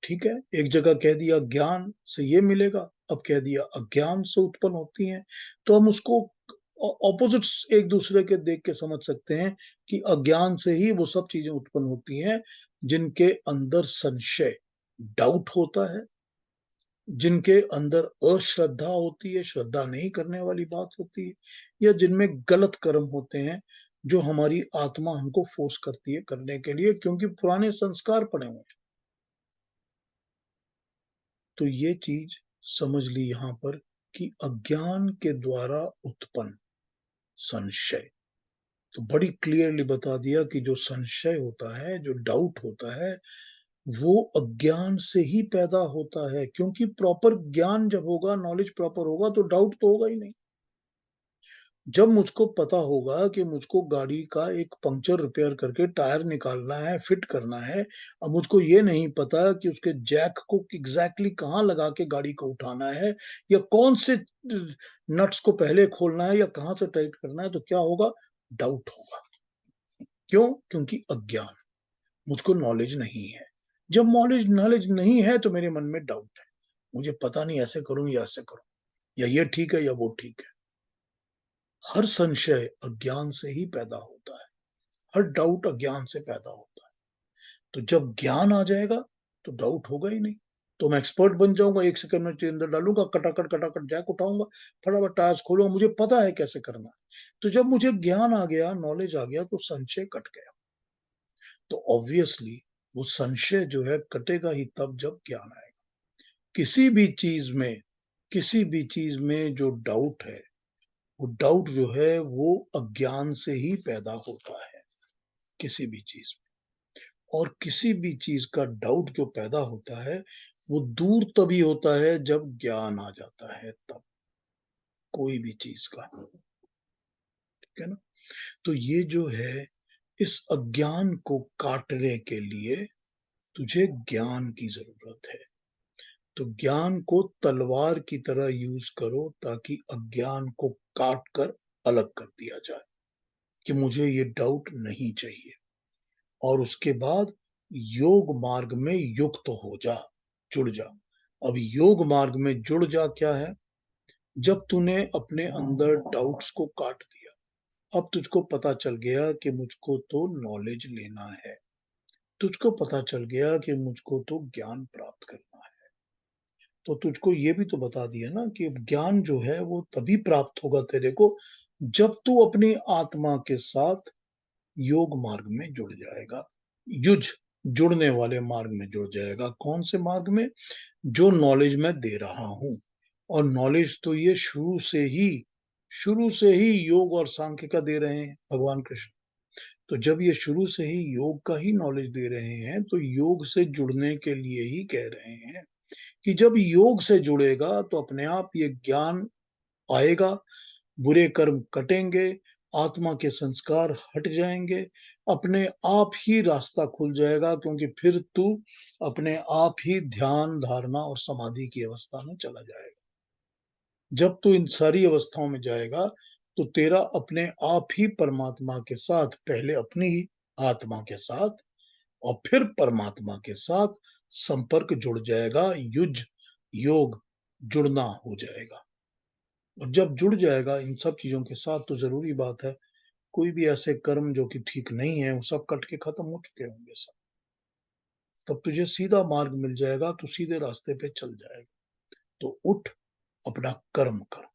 ठीक है, एक जगह कह दिया ज्ञान से ये मिलेगा, अब कह दिया अज्ञान से उत्पन्न होती हैं। तो हम उसको ऑपोजिट्स एक दूसरे के देख के समझ सकते हैं कि अज्ञान से ही वो सब चीजें उत्पन्न होती हैं जिनके अंदर संशय, डाउट होता है, जिनके अंदर अश्रद्धा होती है, श्रद्धा नहीं करने वाली बात होती है, या जिनमें गलत कर्म होते हैं जो हमारी आत्मा हमको फोर्स करती है करने के लिए, क्योंकि पुराने संस्कार पड़े हुए हैं। तो ये चीज समझ ली यहां पर कि अज्ञान के द्वारा उत्पन्न संशय, तो बड़ी क्लियरली बता दिया कि जो संशय होता है, जो डाउट होता है, वो अज्ञान से ही पैदा होता है। क्योंकि प्रॉपर ज्ञान जब होगा, नॉलेज प्रॉपर होगा, तो डाउट तो होगा ही नहीं। जब मुझको पता होगा कि मुझको गाड़ी का एक पंक्चर रिपेयर करके टायर निकालना है, फिट करना है, अब मुझको ये नहीं पता कि उसके जैक को एग्जैक्टली कहाँ लगा के गाड़ी को उठाना है, या कौन से नट्स को पहले खोलना है या कहाँ से टाइट करना है, तो क्या होगा? डाउट होगा। क्यों? क्योंकि अज्ञान, मुझको नॉलेज नहीं है। जब नॉलेज नहीं है तो मेरे मन में डाउट है, मुझे पता नहीं ऐसे करूं या ऐसे करूं, या ये ठीक है या वो ठीक है। हर संशय अज्ञान से ही पैदा होता है, हर डाउट अज्ञान से पैदा होता है। तो जब ज्ञान आ जाएगा तो डाउट होगा ही नहीं। तो मैं एक्सपर्ट बन जाऊंगा, 1 सेकंड में अंदर डालूंगा, कटाकट जैक उठाऊंगा, फटाफट टायर्स खोलूंगा, मुझे पता है कैसे करना है। तो जब मुझे ज्ञान आ गया, नॉलेज आ गया, तो संशय कट गया। तो ऑब्वियसली वो संशय जो है कटेगा ही तब जब ज्ञान आएगा। किसी भी चीज में जो डाउट है, वो डाउट जो है वो अज्ञान से ही पैदा होता है, किसी भी चीज में। और किसी भी चीज का डाउट जो पैदा होता है वो दूर तभी होता है जब ज्ञान आ जाता है, तब कोई भी चीज का। ठीक है ना? तो ये जो है, इस अज्ञान को काटने के लिए तुझे ज्ञान की जरूरत है। तो ज्ञान को तलवार की तरह यूज करो ताकि अज्ञान को काट कर अलग कर दिया जाए कि मुझे ये डाउट नहीं चाहिए। और उसके बाद योग मार्ग में युक्त हो जा, जुड़ जा। अब योग मार्ग में जुड़ जा क्या है? जब तूने अपने अंदर डाउट्स को काट दिया, अब तुझको पता चल गया कि मुझको तो नॉलेज लेना है, तुझको पता चल गया कि मुझको तो ज्ञान प्राप्त करना है। तो तुझको ये भी तो बता दिया ना कि ज्ञान जो है वो तभी प्राप्त होगा तेरे को जब तू अपनी आत्मा के साथ योग मार्ग में जुड़ जाएगा। युज जुड़ने वाले मार्ग में जुड़ जाएगा। कौन से मार्ग में? जो नॉलेज मैं दे रहा हूं। और नॉलेज तो ये शुरू से ही योग और सांख्य का दे रहे हैं भगवान कृष्ण। तो जब ये शुरू से ही योग का ही नॉलेज दे रहे हैं तो योग से जुड़ने के लिए ही कह रहे हैं कि जब योग से जुड़ेगा तो अपने आप ये ज्ञान आएगा, बुरे कर्म कटेंगे, आत्मा के संस्कार हट जाएंगे, अपने आप ही रास्ता खुल जाएगा, क्योंकि फिर तू अपने आप ही ध्यान, धारणा और समाधि की अवस्था में चला जाएगा। जब तू इन सारी अवस्थाओं में जाएगा तो तेरा अपने आप ही परमात्मा के साथ, पहले अपनी ही आत्मा के साथ और फिर परमात्मा के साथ संपर्क जुड़ जाएगा। युज योग जुड़ना हो जाएगा। और जब जुड़ जाएगा इन सब चीजों के साथ तो जरूरी बात है कोई भी ऐसे कर्म जो कि ठीक नहीं है वो सब कट के खत्म हो चुके होंगे सब। तब तुझे सीधा मार्ग मिल जाएगा, तू सीधे रास्ते पे चल जाएगा। तो उठ, अपना कर्म कर।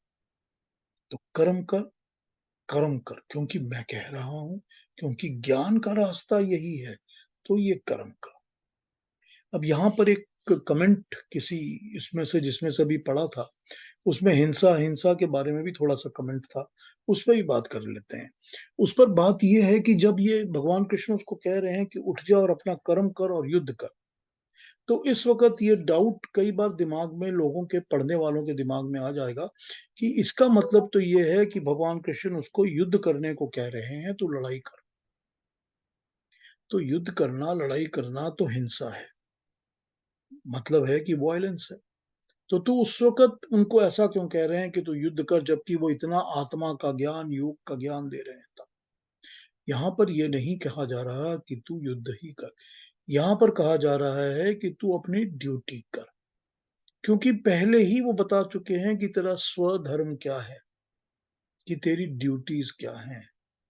तो कर्म कर, कर्म कर, क्योंकि मैं कह रहा हूं, क्योंकि ज्ञान का रास्ता यही है। तो ये कर्म कर। अब यहाँ पर एक कमेंट किसी इसमें से जिसमें से भी पढ़ा था, उसमें हिंसा के बारे में भी थोड़ा सा कमेंट था, उस पर भी बात कर लेते हैं। उस पर बात यह है कि जब ये भगवान कृष्ण उसको कह रहे हैं कि उठ जा और अपना कर्म कर और युद्ध कर, तो इस वक्त ये डाउट कई बार दिमाग में, लोगों के, पढ़ने वालों के दिमाग में आ जाएगा कि इसका मतलब तो ये है कि भगवान कृष्ण उसको युद्ध करने को कह रहे हैं, तो लड़ाई कर। तो युद्ध करना, लड़ाई करना तो हिंसा है, मतलब है कि वायलेंस है। तो तू उस वक्त उनको ऐसा क्यों कह रहे हैं कि तू युद्ध कर, जबकि वो इतना आत्मा का ज्ञान, योग का ज्ञान दे रहे हैं। तब यहाँ पर ये नहीं कहा जा रहा कि तू युद्ध ही कर, यहाँ पर कहा जा रहा है कि तू अपनी ड्यूटी कर, क्योंकि पहले ही वो बता चुके हैं कि तेरा स्वधर्म क्या है, कि तेरी ड्यूटीज क्या हैं,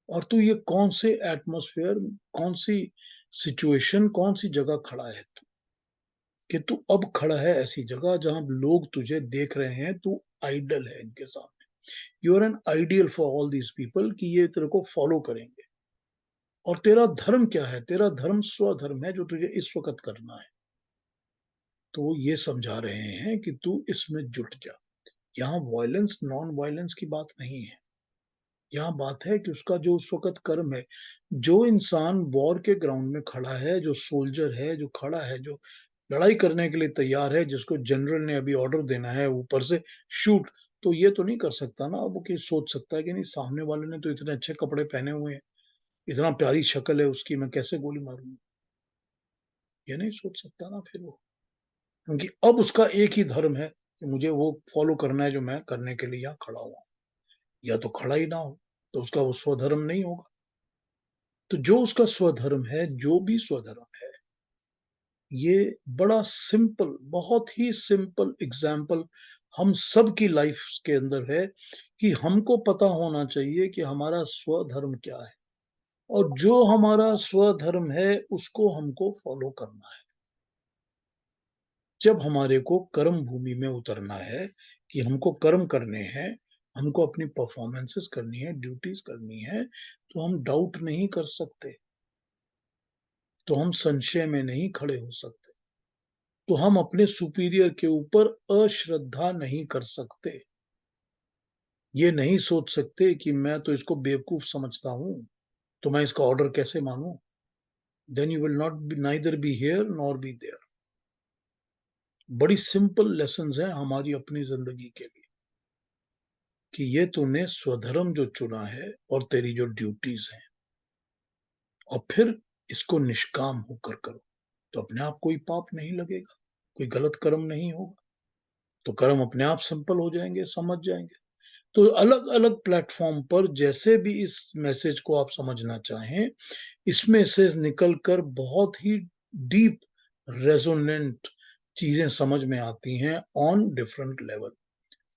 और तू ये कौन से एटमॉस्फेयर, कौन सी सिचुएशन, कौन सी जगह खड़ा है तू, कि तू अब खड़ा है ऐसी जगह जहां लोग तुझे देख रहे हैं, तू आइडल है इनके सामने। You are an ideal for all these people, कि ये तेरे को फॉलो करेंगे। और तेरा धर्म क्या है? तेरा धर्म स्वधर्म है जो तुझे इस वक्त करना है। तो वो ये समझा रहे हैं कि तू इसमें जुट जा। यहाँ वायलेंस, नॉन वायलेंस की बात नहीं है। यहाँ बात है कि उसका जो उस वक्त कर्म है, जो इंसान वॉर के ग्राउंड में खड़ा है, जो सोल्जर है, जो खड़ा है, जो लड़ाई करने के लिए तैयार है, जिसको जनरल ने अभी ऑर्डर देना है ऊपर से शूट, तो ये तो नहीं कर सकता ना। वो कि सोच सकता है कि नहीं, सामने वाले ने तो इतने अच्छे कपड़े पहने हुए हैं, इतना प्यारी शक्ल है उसकी, मैं कैसे गोली मारूंगा? ये नहीं सोच सकता ना फिर वो, क्योंकि अब उसका एक ही धर्म है कि मुझे वो फॉलो करना है जो मैं करने के लिए यहाँ खड़ा हुआ। या तो खड़ा ही ना हो तो उसका वो स्वधर्म नहीं होगा। तो जो उसका स्वधर्म है, जो भी स्वधर्म है, ये बड़ा सिंपल, बहुत ही सिंपल एग्जाम्पल हम सब की लाइफ के अंदर है कि हमको पता होना चाहिए कि हमारा स्वधर्म क्या है, और जो हमारा स्वधर्म है उसको हमको फॉलो करना है। जब हमारे को कर्म भूमि में उतरना है कि हमको कर्म करने हैं, हमको अपनी परफॉर्मेंसेस करनी है, ड्यूटीज करनी है, तो हम डाउट नहीं कर सकते, तो हम संशय में नहीं खड़े हो सकते, तो हम अपने सुपीरियर के ऊपर अश्रद्धा नहीं कर सकते। ये नहीं सोच सकते कि मैं तो इसको बेवकूफ समझता हूं, तो मैं इसका ऑर्डर कैसे मानूं? Then you will not be, neither be here nor be there. बड़ी सिंपल लेसन्स हैं हमारी अपनी जिंदगी के लिए, कि ये तूने स्वधर्म जो चुना है और तेरी जो ड्यूटीज हैं, और फिर इसको निष्काम होकर करो, तो अपने आप कोई पाप नहीं लगेगा, कोई गलत कर्म नहीं होगा, तो कर्म अपने आप सिंपल हो जाएंगे, समझ जाएंगे। तो अलग अलग प्लेटफॉर्म पर जैसे भी इस मैसेज को आप समझना चाहें, इसमें से निकलकर बहुत ही डीप रेजोनेंट चीजें समझ में आती हैं on different level,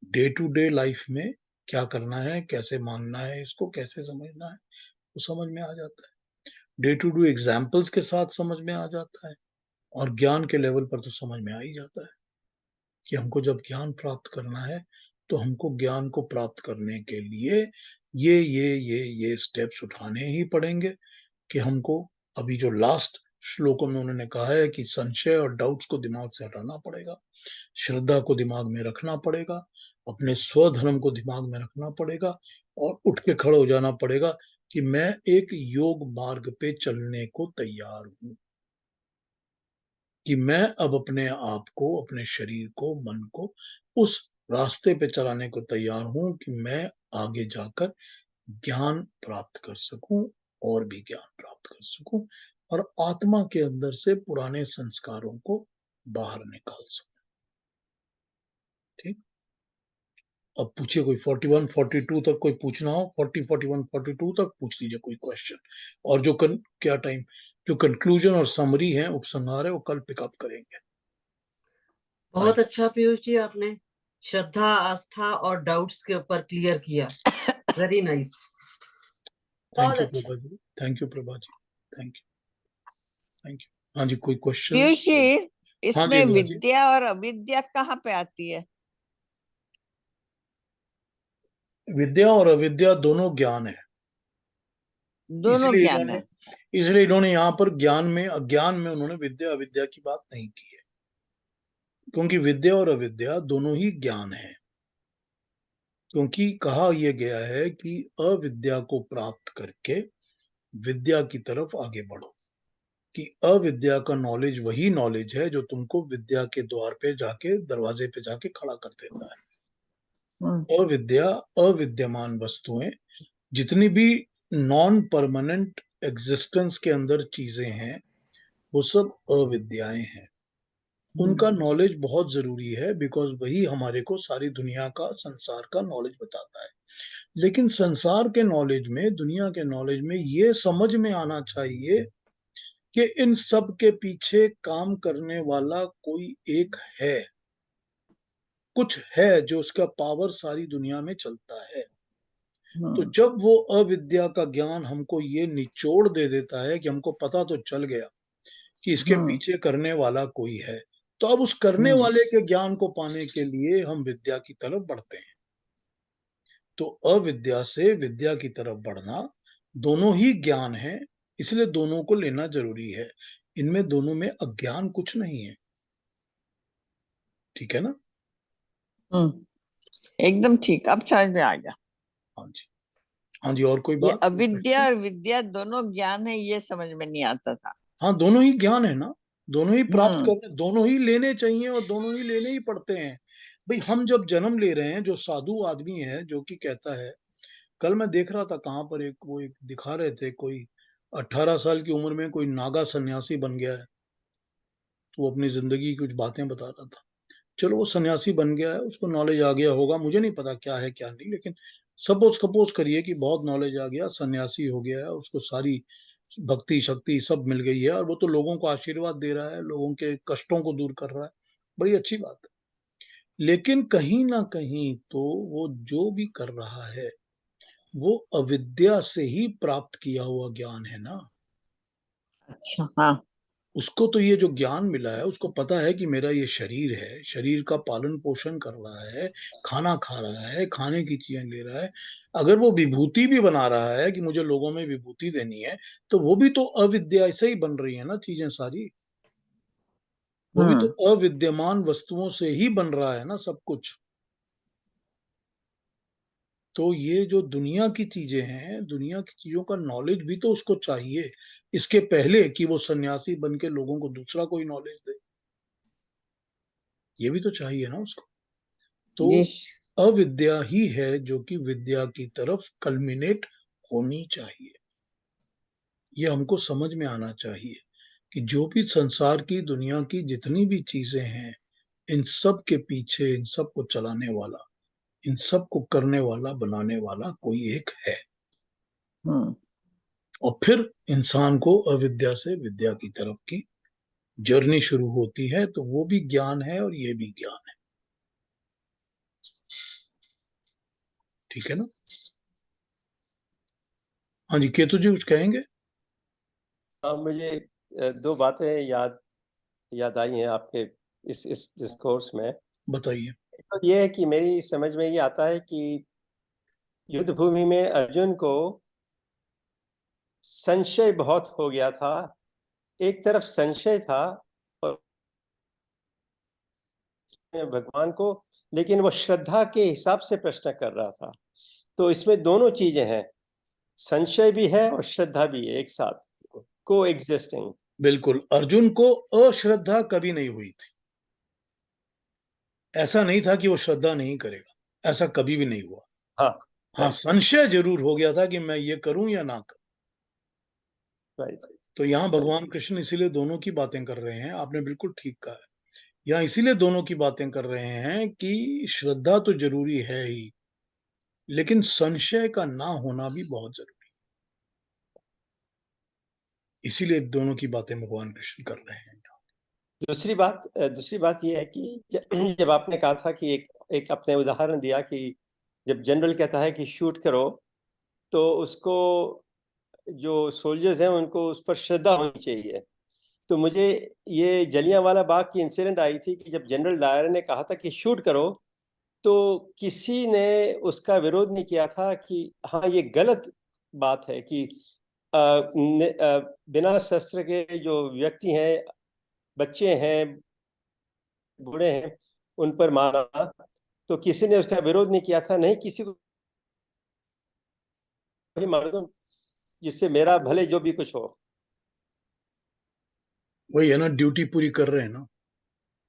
day to day life में क्या करना है, कैसे मानना है, इसको कैसे समझना है, वो समझ में आ जाता है। डे टू डे एग्जाम्पल्स के साथ समझ में आ जाता है, और ज्ञान के लेवल पर तो समझ में आ ही जाता है कि हमको जब ज्ञान प्राप्त करना है तो हमको ज्ञान को प्राप्त करने के लिए ये स्टेप्स उठाने ही पड़ेंगे, कि हमको अभी जो लास्ट श्लोकों में उन्होंने कहा है कि संशय और डाउट्स को दिमाग से हटाना पड़ेगा, श्रद्धा को दिमाग में रखना पड़ेगा, अपने स्वधर्म को दिमाग में रखना पड़ेगा, और उठ के खड़े हो जाना पड़ेगा कि मैं एक योग मार्ग पे चलने को तैयार हूं, कि मैं अब अपने आप को, अपने शरीर को, मन को उस रास्ते पे चलाने को तैयार हूं कि मैं आगे जाकर ज्ञान प्राप्त कर सकूं, और भी ज्ञान प्राप्त कर सकूं, और आत्मा के अंदर से पुराने संस्कारों को बाहर निकाल सकूं। ठीक, अब पूछिए कोई 41 42 तक कोई पूछना हो, 40 41 42 तक पूछ लीजिए कोई क्वेश्चन। और जो क्या टाइम, जो कंक्लूजन और समरी है, उपसंहार है, वो कल पिकअप करेंगे। बहुत अच्छा पीयूष जी, आपने श्रद्धा, आस्था और डाउट्स के ऊपर क्लियर किया। Very nice. Thank you Prabha ji, thank you Prabha ji, thank you, thank you. हाँ जी, कोई क्वेश्चन? पीयूष जी, हाँ इसमें जी, इंदिरा जी। विद्या और अविद्या कहाँ पे आती है? विद्या और अविद्या दोनों ज्ञान है। दोनों ज्ञान है। इसलिए इन्होंने यहाँ पर ज्ञान में, अज्ञान में उन्होंने विद्या अविद्या की बात नहीं की है, क्योंकि विद्या और अविद्या दोनों ही ज्ञान है। क्योंकि कहा यह गया है कि अविद्या को प्राप्त करके विद्या की तरफ आगे बढ़ो, कि अविद्या का नॉलेज वही नॉलेज है जो तुमको विद्या के द्वार पे जाके, दरवाजे पे जाके खड़ा कर देता है। अविद्या, अविद्यमान वस्तुएं, जितनी भी नॉन परमानेंट एग्जिस्टेंस के अंदर चीजें हैं, वो सब अविद्याएं हैं। उनका नॉलेज बहुत जरूरी है, बिकॉज वही हमारे को सारी दुनिया का, संसार का नॉलेज बताता है। लेकिन संसार के नॉलेज में, दुनिया के नॉलेज में ये समझ में आना चाहिए कि इन सब के पीछे काम करने वाला कोई एक है, कुछ है जो उसका पावर सारी दुनिया में चलता है। तो जब वो अविद्या का ज्ञान हमको ये निचोड़ दे देता है कि हमको पता तो चल गया कि इसके पीछे करने वाला कोई है, तो अब उस करने वाले के ज्ञान को पाने के लिए हम विद्या की तरफ बढ़ते हैं। तो अविद्या से विद्या की तरफ बढ़ना, दोनों ही ज्ञान है, इसलिए दोनों को लेना जरूरी है। इनमें दोनों में अज्ञान कुछ नहीं है। ठीक है ना? एकदम ठीक, अब समझ में आ गया। हाँ जी, हाँ जी। और कोई ये बात? अविद्या और विद्या दोनों ज्ञान है, ये समझ में नहीं आता था। हाँ, दोनों ही ज्ञान है ना, दोनों ही प्राप्त करने, दोनों ही लेने चाहिए, और दोनों ही लेने ही पड़ते हैं। भाई, हम जब जन्म ले रहे हैं, जो साधु आदमी है जो कि कहता है, कल मैं देख रहा था कहाँ पर, एक दिखा रहे थे, कोई 18 साल की उम्र में कोई नागा सन्यासी बन गया है, तो वो अपनी जिंदगी की कुछ बातें बता रहा था। चलो, वो सन्यासी बन गया है, उसको नॉलेज आ गया होगा, मुझे नहीं पता क्या है क्या नहीं, लेकिन सपोज करिए कि बहुत नॉलेज आ गया, सन्यासी हो गया है, उसको सारी भक्ति शक्ति सब मिल गई है, और वो तो लोगों को आशीर्वाद दे रहा है, लोगों के कष्टों को दूर कर रहा है, बड़ी अच्छी बात है। लेकिन कहीं ना कहीं तो वो जो भी कर रहा है, वो अविद्या से ही प्राप्त किया हुआ ज्ञान है ना। अच्छा, हाँ। उसको तो ये जो ज्ञान मिला है, उसको पता है कि मेरा ये शरीर है, शरीर का पालन पोषण कर रहा है, खाना खा रहा है, खाने की चीजें ले रहा है। अगर वो विभूति भी बना रहा है कि मुझे लोगों में विभूति देनी है, तो वो भी तो अविद्या से ही बन रही है ना, चीजें सारी। वो भी तो अविद्यमान वस्तुओं से ही बन रहा है ना सब कुछ। तो ये जो दुनिया की चीजें हैं, दुनिया की चीजों का नॉलेज भी तो उसको चाहिए, इसके पहले कि वो सन्यासी बन के लोगों को दूसरा कोई नॉलेज दे। ये भी तो चाहिए ना उसको। तो अविद्या ही है जो कि विद्या की तरफ कल्मिनेट होनी चाहिए। ये हमको समझ में आना चाहिए कि जो भी संसार की, दुनिया की जितनी भी चीजें हैं, इन सब के पीछे, इन सब को चलाने वाला, इन सब को करने वाला, बनाने वाला कोई एक है। और फिर इंसान को अविद्या से विद्या की तरफ की जर्नी शुरू होती है, तो वो भी ज्ञान है और ये भी ज्ञान है। ठीक है ना? हाँ जी, केतु जी कुछ कहेंगे? मुझे दो बातें याद आई हैं आपके इस डिस्कोर्स में। बताइए। तो ये है कि मेरी समझ में ये आता है कि युद्ध भूमि में अर्जुन को संशय बहुत हो गया था। एक तरफ संशय था और भगवान को, लेकिन वो श्रद्धा के हिसाब से प्रश्न कर रहा था। तो इसमें दोनों चीजें हैं, संशय भी है और श्रद्धा भी है, एक साथ को एग्जिस्टिंग। बिल्कुल, अर्जुन को अश्रद्धा कभी नहीं हुई थी। ऐसा नहीं था कि वो श्रद्धा नहीं करेगा, ऐसा कभी भी नहीं हुआ। हाँ, हाँ, संशय जरूर हो गया था कि मैं ये करूं या ना करूं। राइट। तो यहाँ भगवान कृष्ण इसीलिए दोनों की बातें कर रहे हैं। आपने बिल्कुल ठीक कहा है, यहाँ इसीलिए दोनों की बातें कर रहे हैं कि श्रद्धा तो जरूरी है ही, लेकिन संशय का ना होना भी बहुत जरूरी है। इसीलिए दोनों की बातें भगवान कृष्ण कर रहे हैं। दूसरी बात यह है कि जब आपने कहा था कि एक आपने उदाहरण दिया कि जब जनरल कहता है कि शूट करो, तो उसको जो सोल्जर्स हैं उनको उस पर श्रद्धा होनी चाहिए। तो मुझे ये जलियांवाला बाग की इंसिडेंट आई थी कि जब जनरल डायर ने कहा था कि शूट करो, तो किसी ने उसका विरोध नहीं किया था कि हाँ ये गलत बात है कि बिना शस्त्र के जो व्यक्ति हैं, बच्चे हैं, बूढ़े हैं, उन पर मारा। तो किसी ने उसका विरोध नहीं किया था, नहीं किसी को भी मार दो जिससे मेरा भले जो भी कुछ हो। वही है ना, ड्यूटी पूरी कर रहे हैं ना।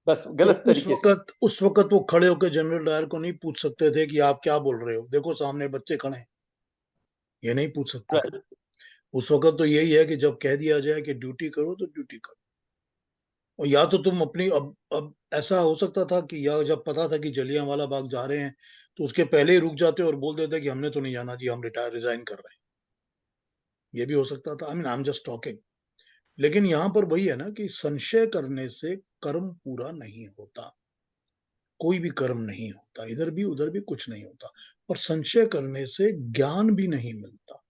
बस तो गलत तरीके से। उस वक्त वो खड़े होकर जनरल डायर को नहीं पूछ सकते थे कि आप क्या बोल रहे हो, देखो सामने बच्चे खड़े हैं, ये नहीं पूछ सकते थे। उस वक्त तो यही है कि जब कह दिया जाए कि ड्यूटी करो तो ड्यूटी करो। और या तो तुम अपनी अब ऐसा हो सकता था कि या जब पता था कि जलियांवाला बाग जा रहे हैं तो उसके पहले ही रुक जाते और बोल देते कि हमने तो नहीं जाना जी, हम रिजाइन कर रहे हैं। ये भी हो सकता था। I am just talking. लेकिन यहां पर वही है ना कि संशय करने से कर्म पूरा नहीं होता, कोई भी कर्म नहीं होता, इधर भी उधर भी कुछ नहीं होता। और संशय करने से ज्ञान भी नहीं मिलता,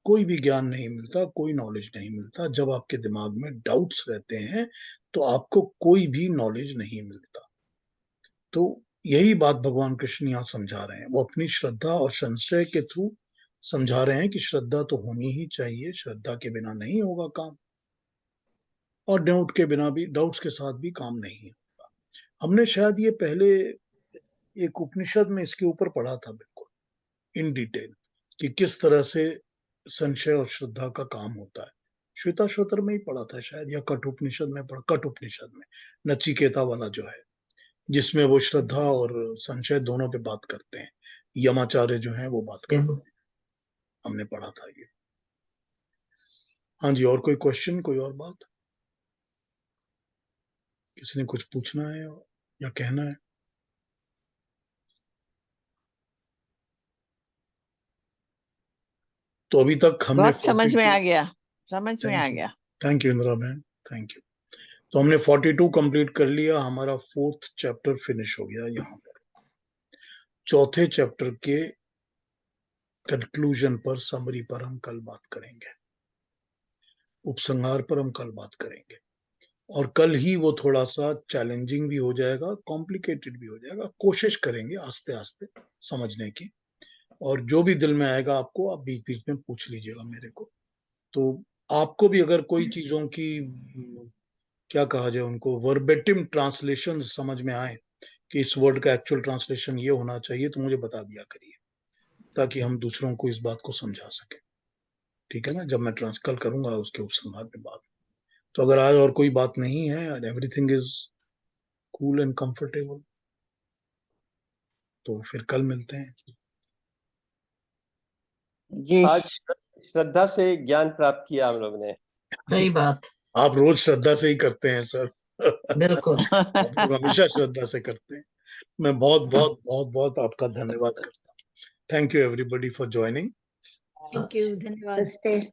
कोई भी ज्ञान नहीं मिलता, कोई नॉलेज नहीं मिलता। जब आपके दिमाग में डाउट्स रहते हैं तो आपको कोई भी नॉलेज नहीं मिलता। तो यही बात भगवान कृष्ण यहाँ समझा रहे हैं। वो अपनी श्रद्धा और संशय के थ्रू समझा रहे हैं कि श्रद्धा तो होनी ही चाहिए, श्रद्धा के बिना नहीं होगा काम, और डाउट के बिना भी, डाउट्स के साथ भी काम नहीं होगा। हमने शायद ये पहले एक उपनिषद में इसके ऊपर पढ़ा था बिल्कुल इन डिटेल कि किस तरह से संशय और श्रद्धा का काम होता है। श्वेताश्वतर में ही पढ़ा था शायद, या कठ उपनिषद में कठ उपनिषद में नचिकेता वाला जो है, जिसमें वो श्रद्धा और संशय दोनों पे बात करते हैं। यमाचार्य जो है वो बात करते हैं, हमने पढ़ा था ये। हाँ जी, और कोई क्वेश्चन, कोई और बात, किसी ने कुछ पूछना है या कहना है? तो अभी तक हमने बहुत समझ में आ गया, समझ में आ गया। थैंक यू इंदिरा बहन, थैंक यू। तो हमने 42 कंप्लीट कर लिया, हमारा 4th चैप्टर फिनिश हो गया। यहाँ पर चौथे चैप्टर के कंक्लूजन पर, समरी पर हम कल बात करेंगे, उपसंहार पर हम कल बात करेंगे। और कल ही वो थोड़ा सा चैलेंजिंग भी हो जाएगा, कॉम्प्लिकेटेड भी हो जाएगा। कोशिश करेंगे आस्ते आस्ते समझने की, और जो भी दिल में आएगा आपको, आप बीच बीच में पूछ लीजिएगा मेरे को। तो आपको भी अगर कोई चीजों की, क्या कहा जाए उनको, वर्बेटिम ट्रांसलेशन समझ में आए कि इस वर्ड का एक्चुअल ट्रांसलेशन ये होना चाहिए, तो मुझे बता दिया करिए, ताकि हम दूसरों को इस बात को समझा सके। ठीक है ना? जब मैं कल करूंगा उसके उपसंहार के बाद। तो अगर आज और कोई बात नहीं है और everything is cool and comfortable, तो फिर कल मिलते हैं जी, आज श्रद्धा से ज्ञान प्राप्त किया हम लोग ने। सही बात, आप रोज श्रद्धा से ही करते हैं सर। बिल्कुल। आप लोग हमेशा श्रद्धा से करते हैं। मैं बहुत बहुत बहुत बहुत आपका धन्यवाद करता हूँ। Thank you everybody for joining. Thank you, धन्यवाद। नमस्ते।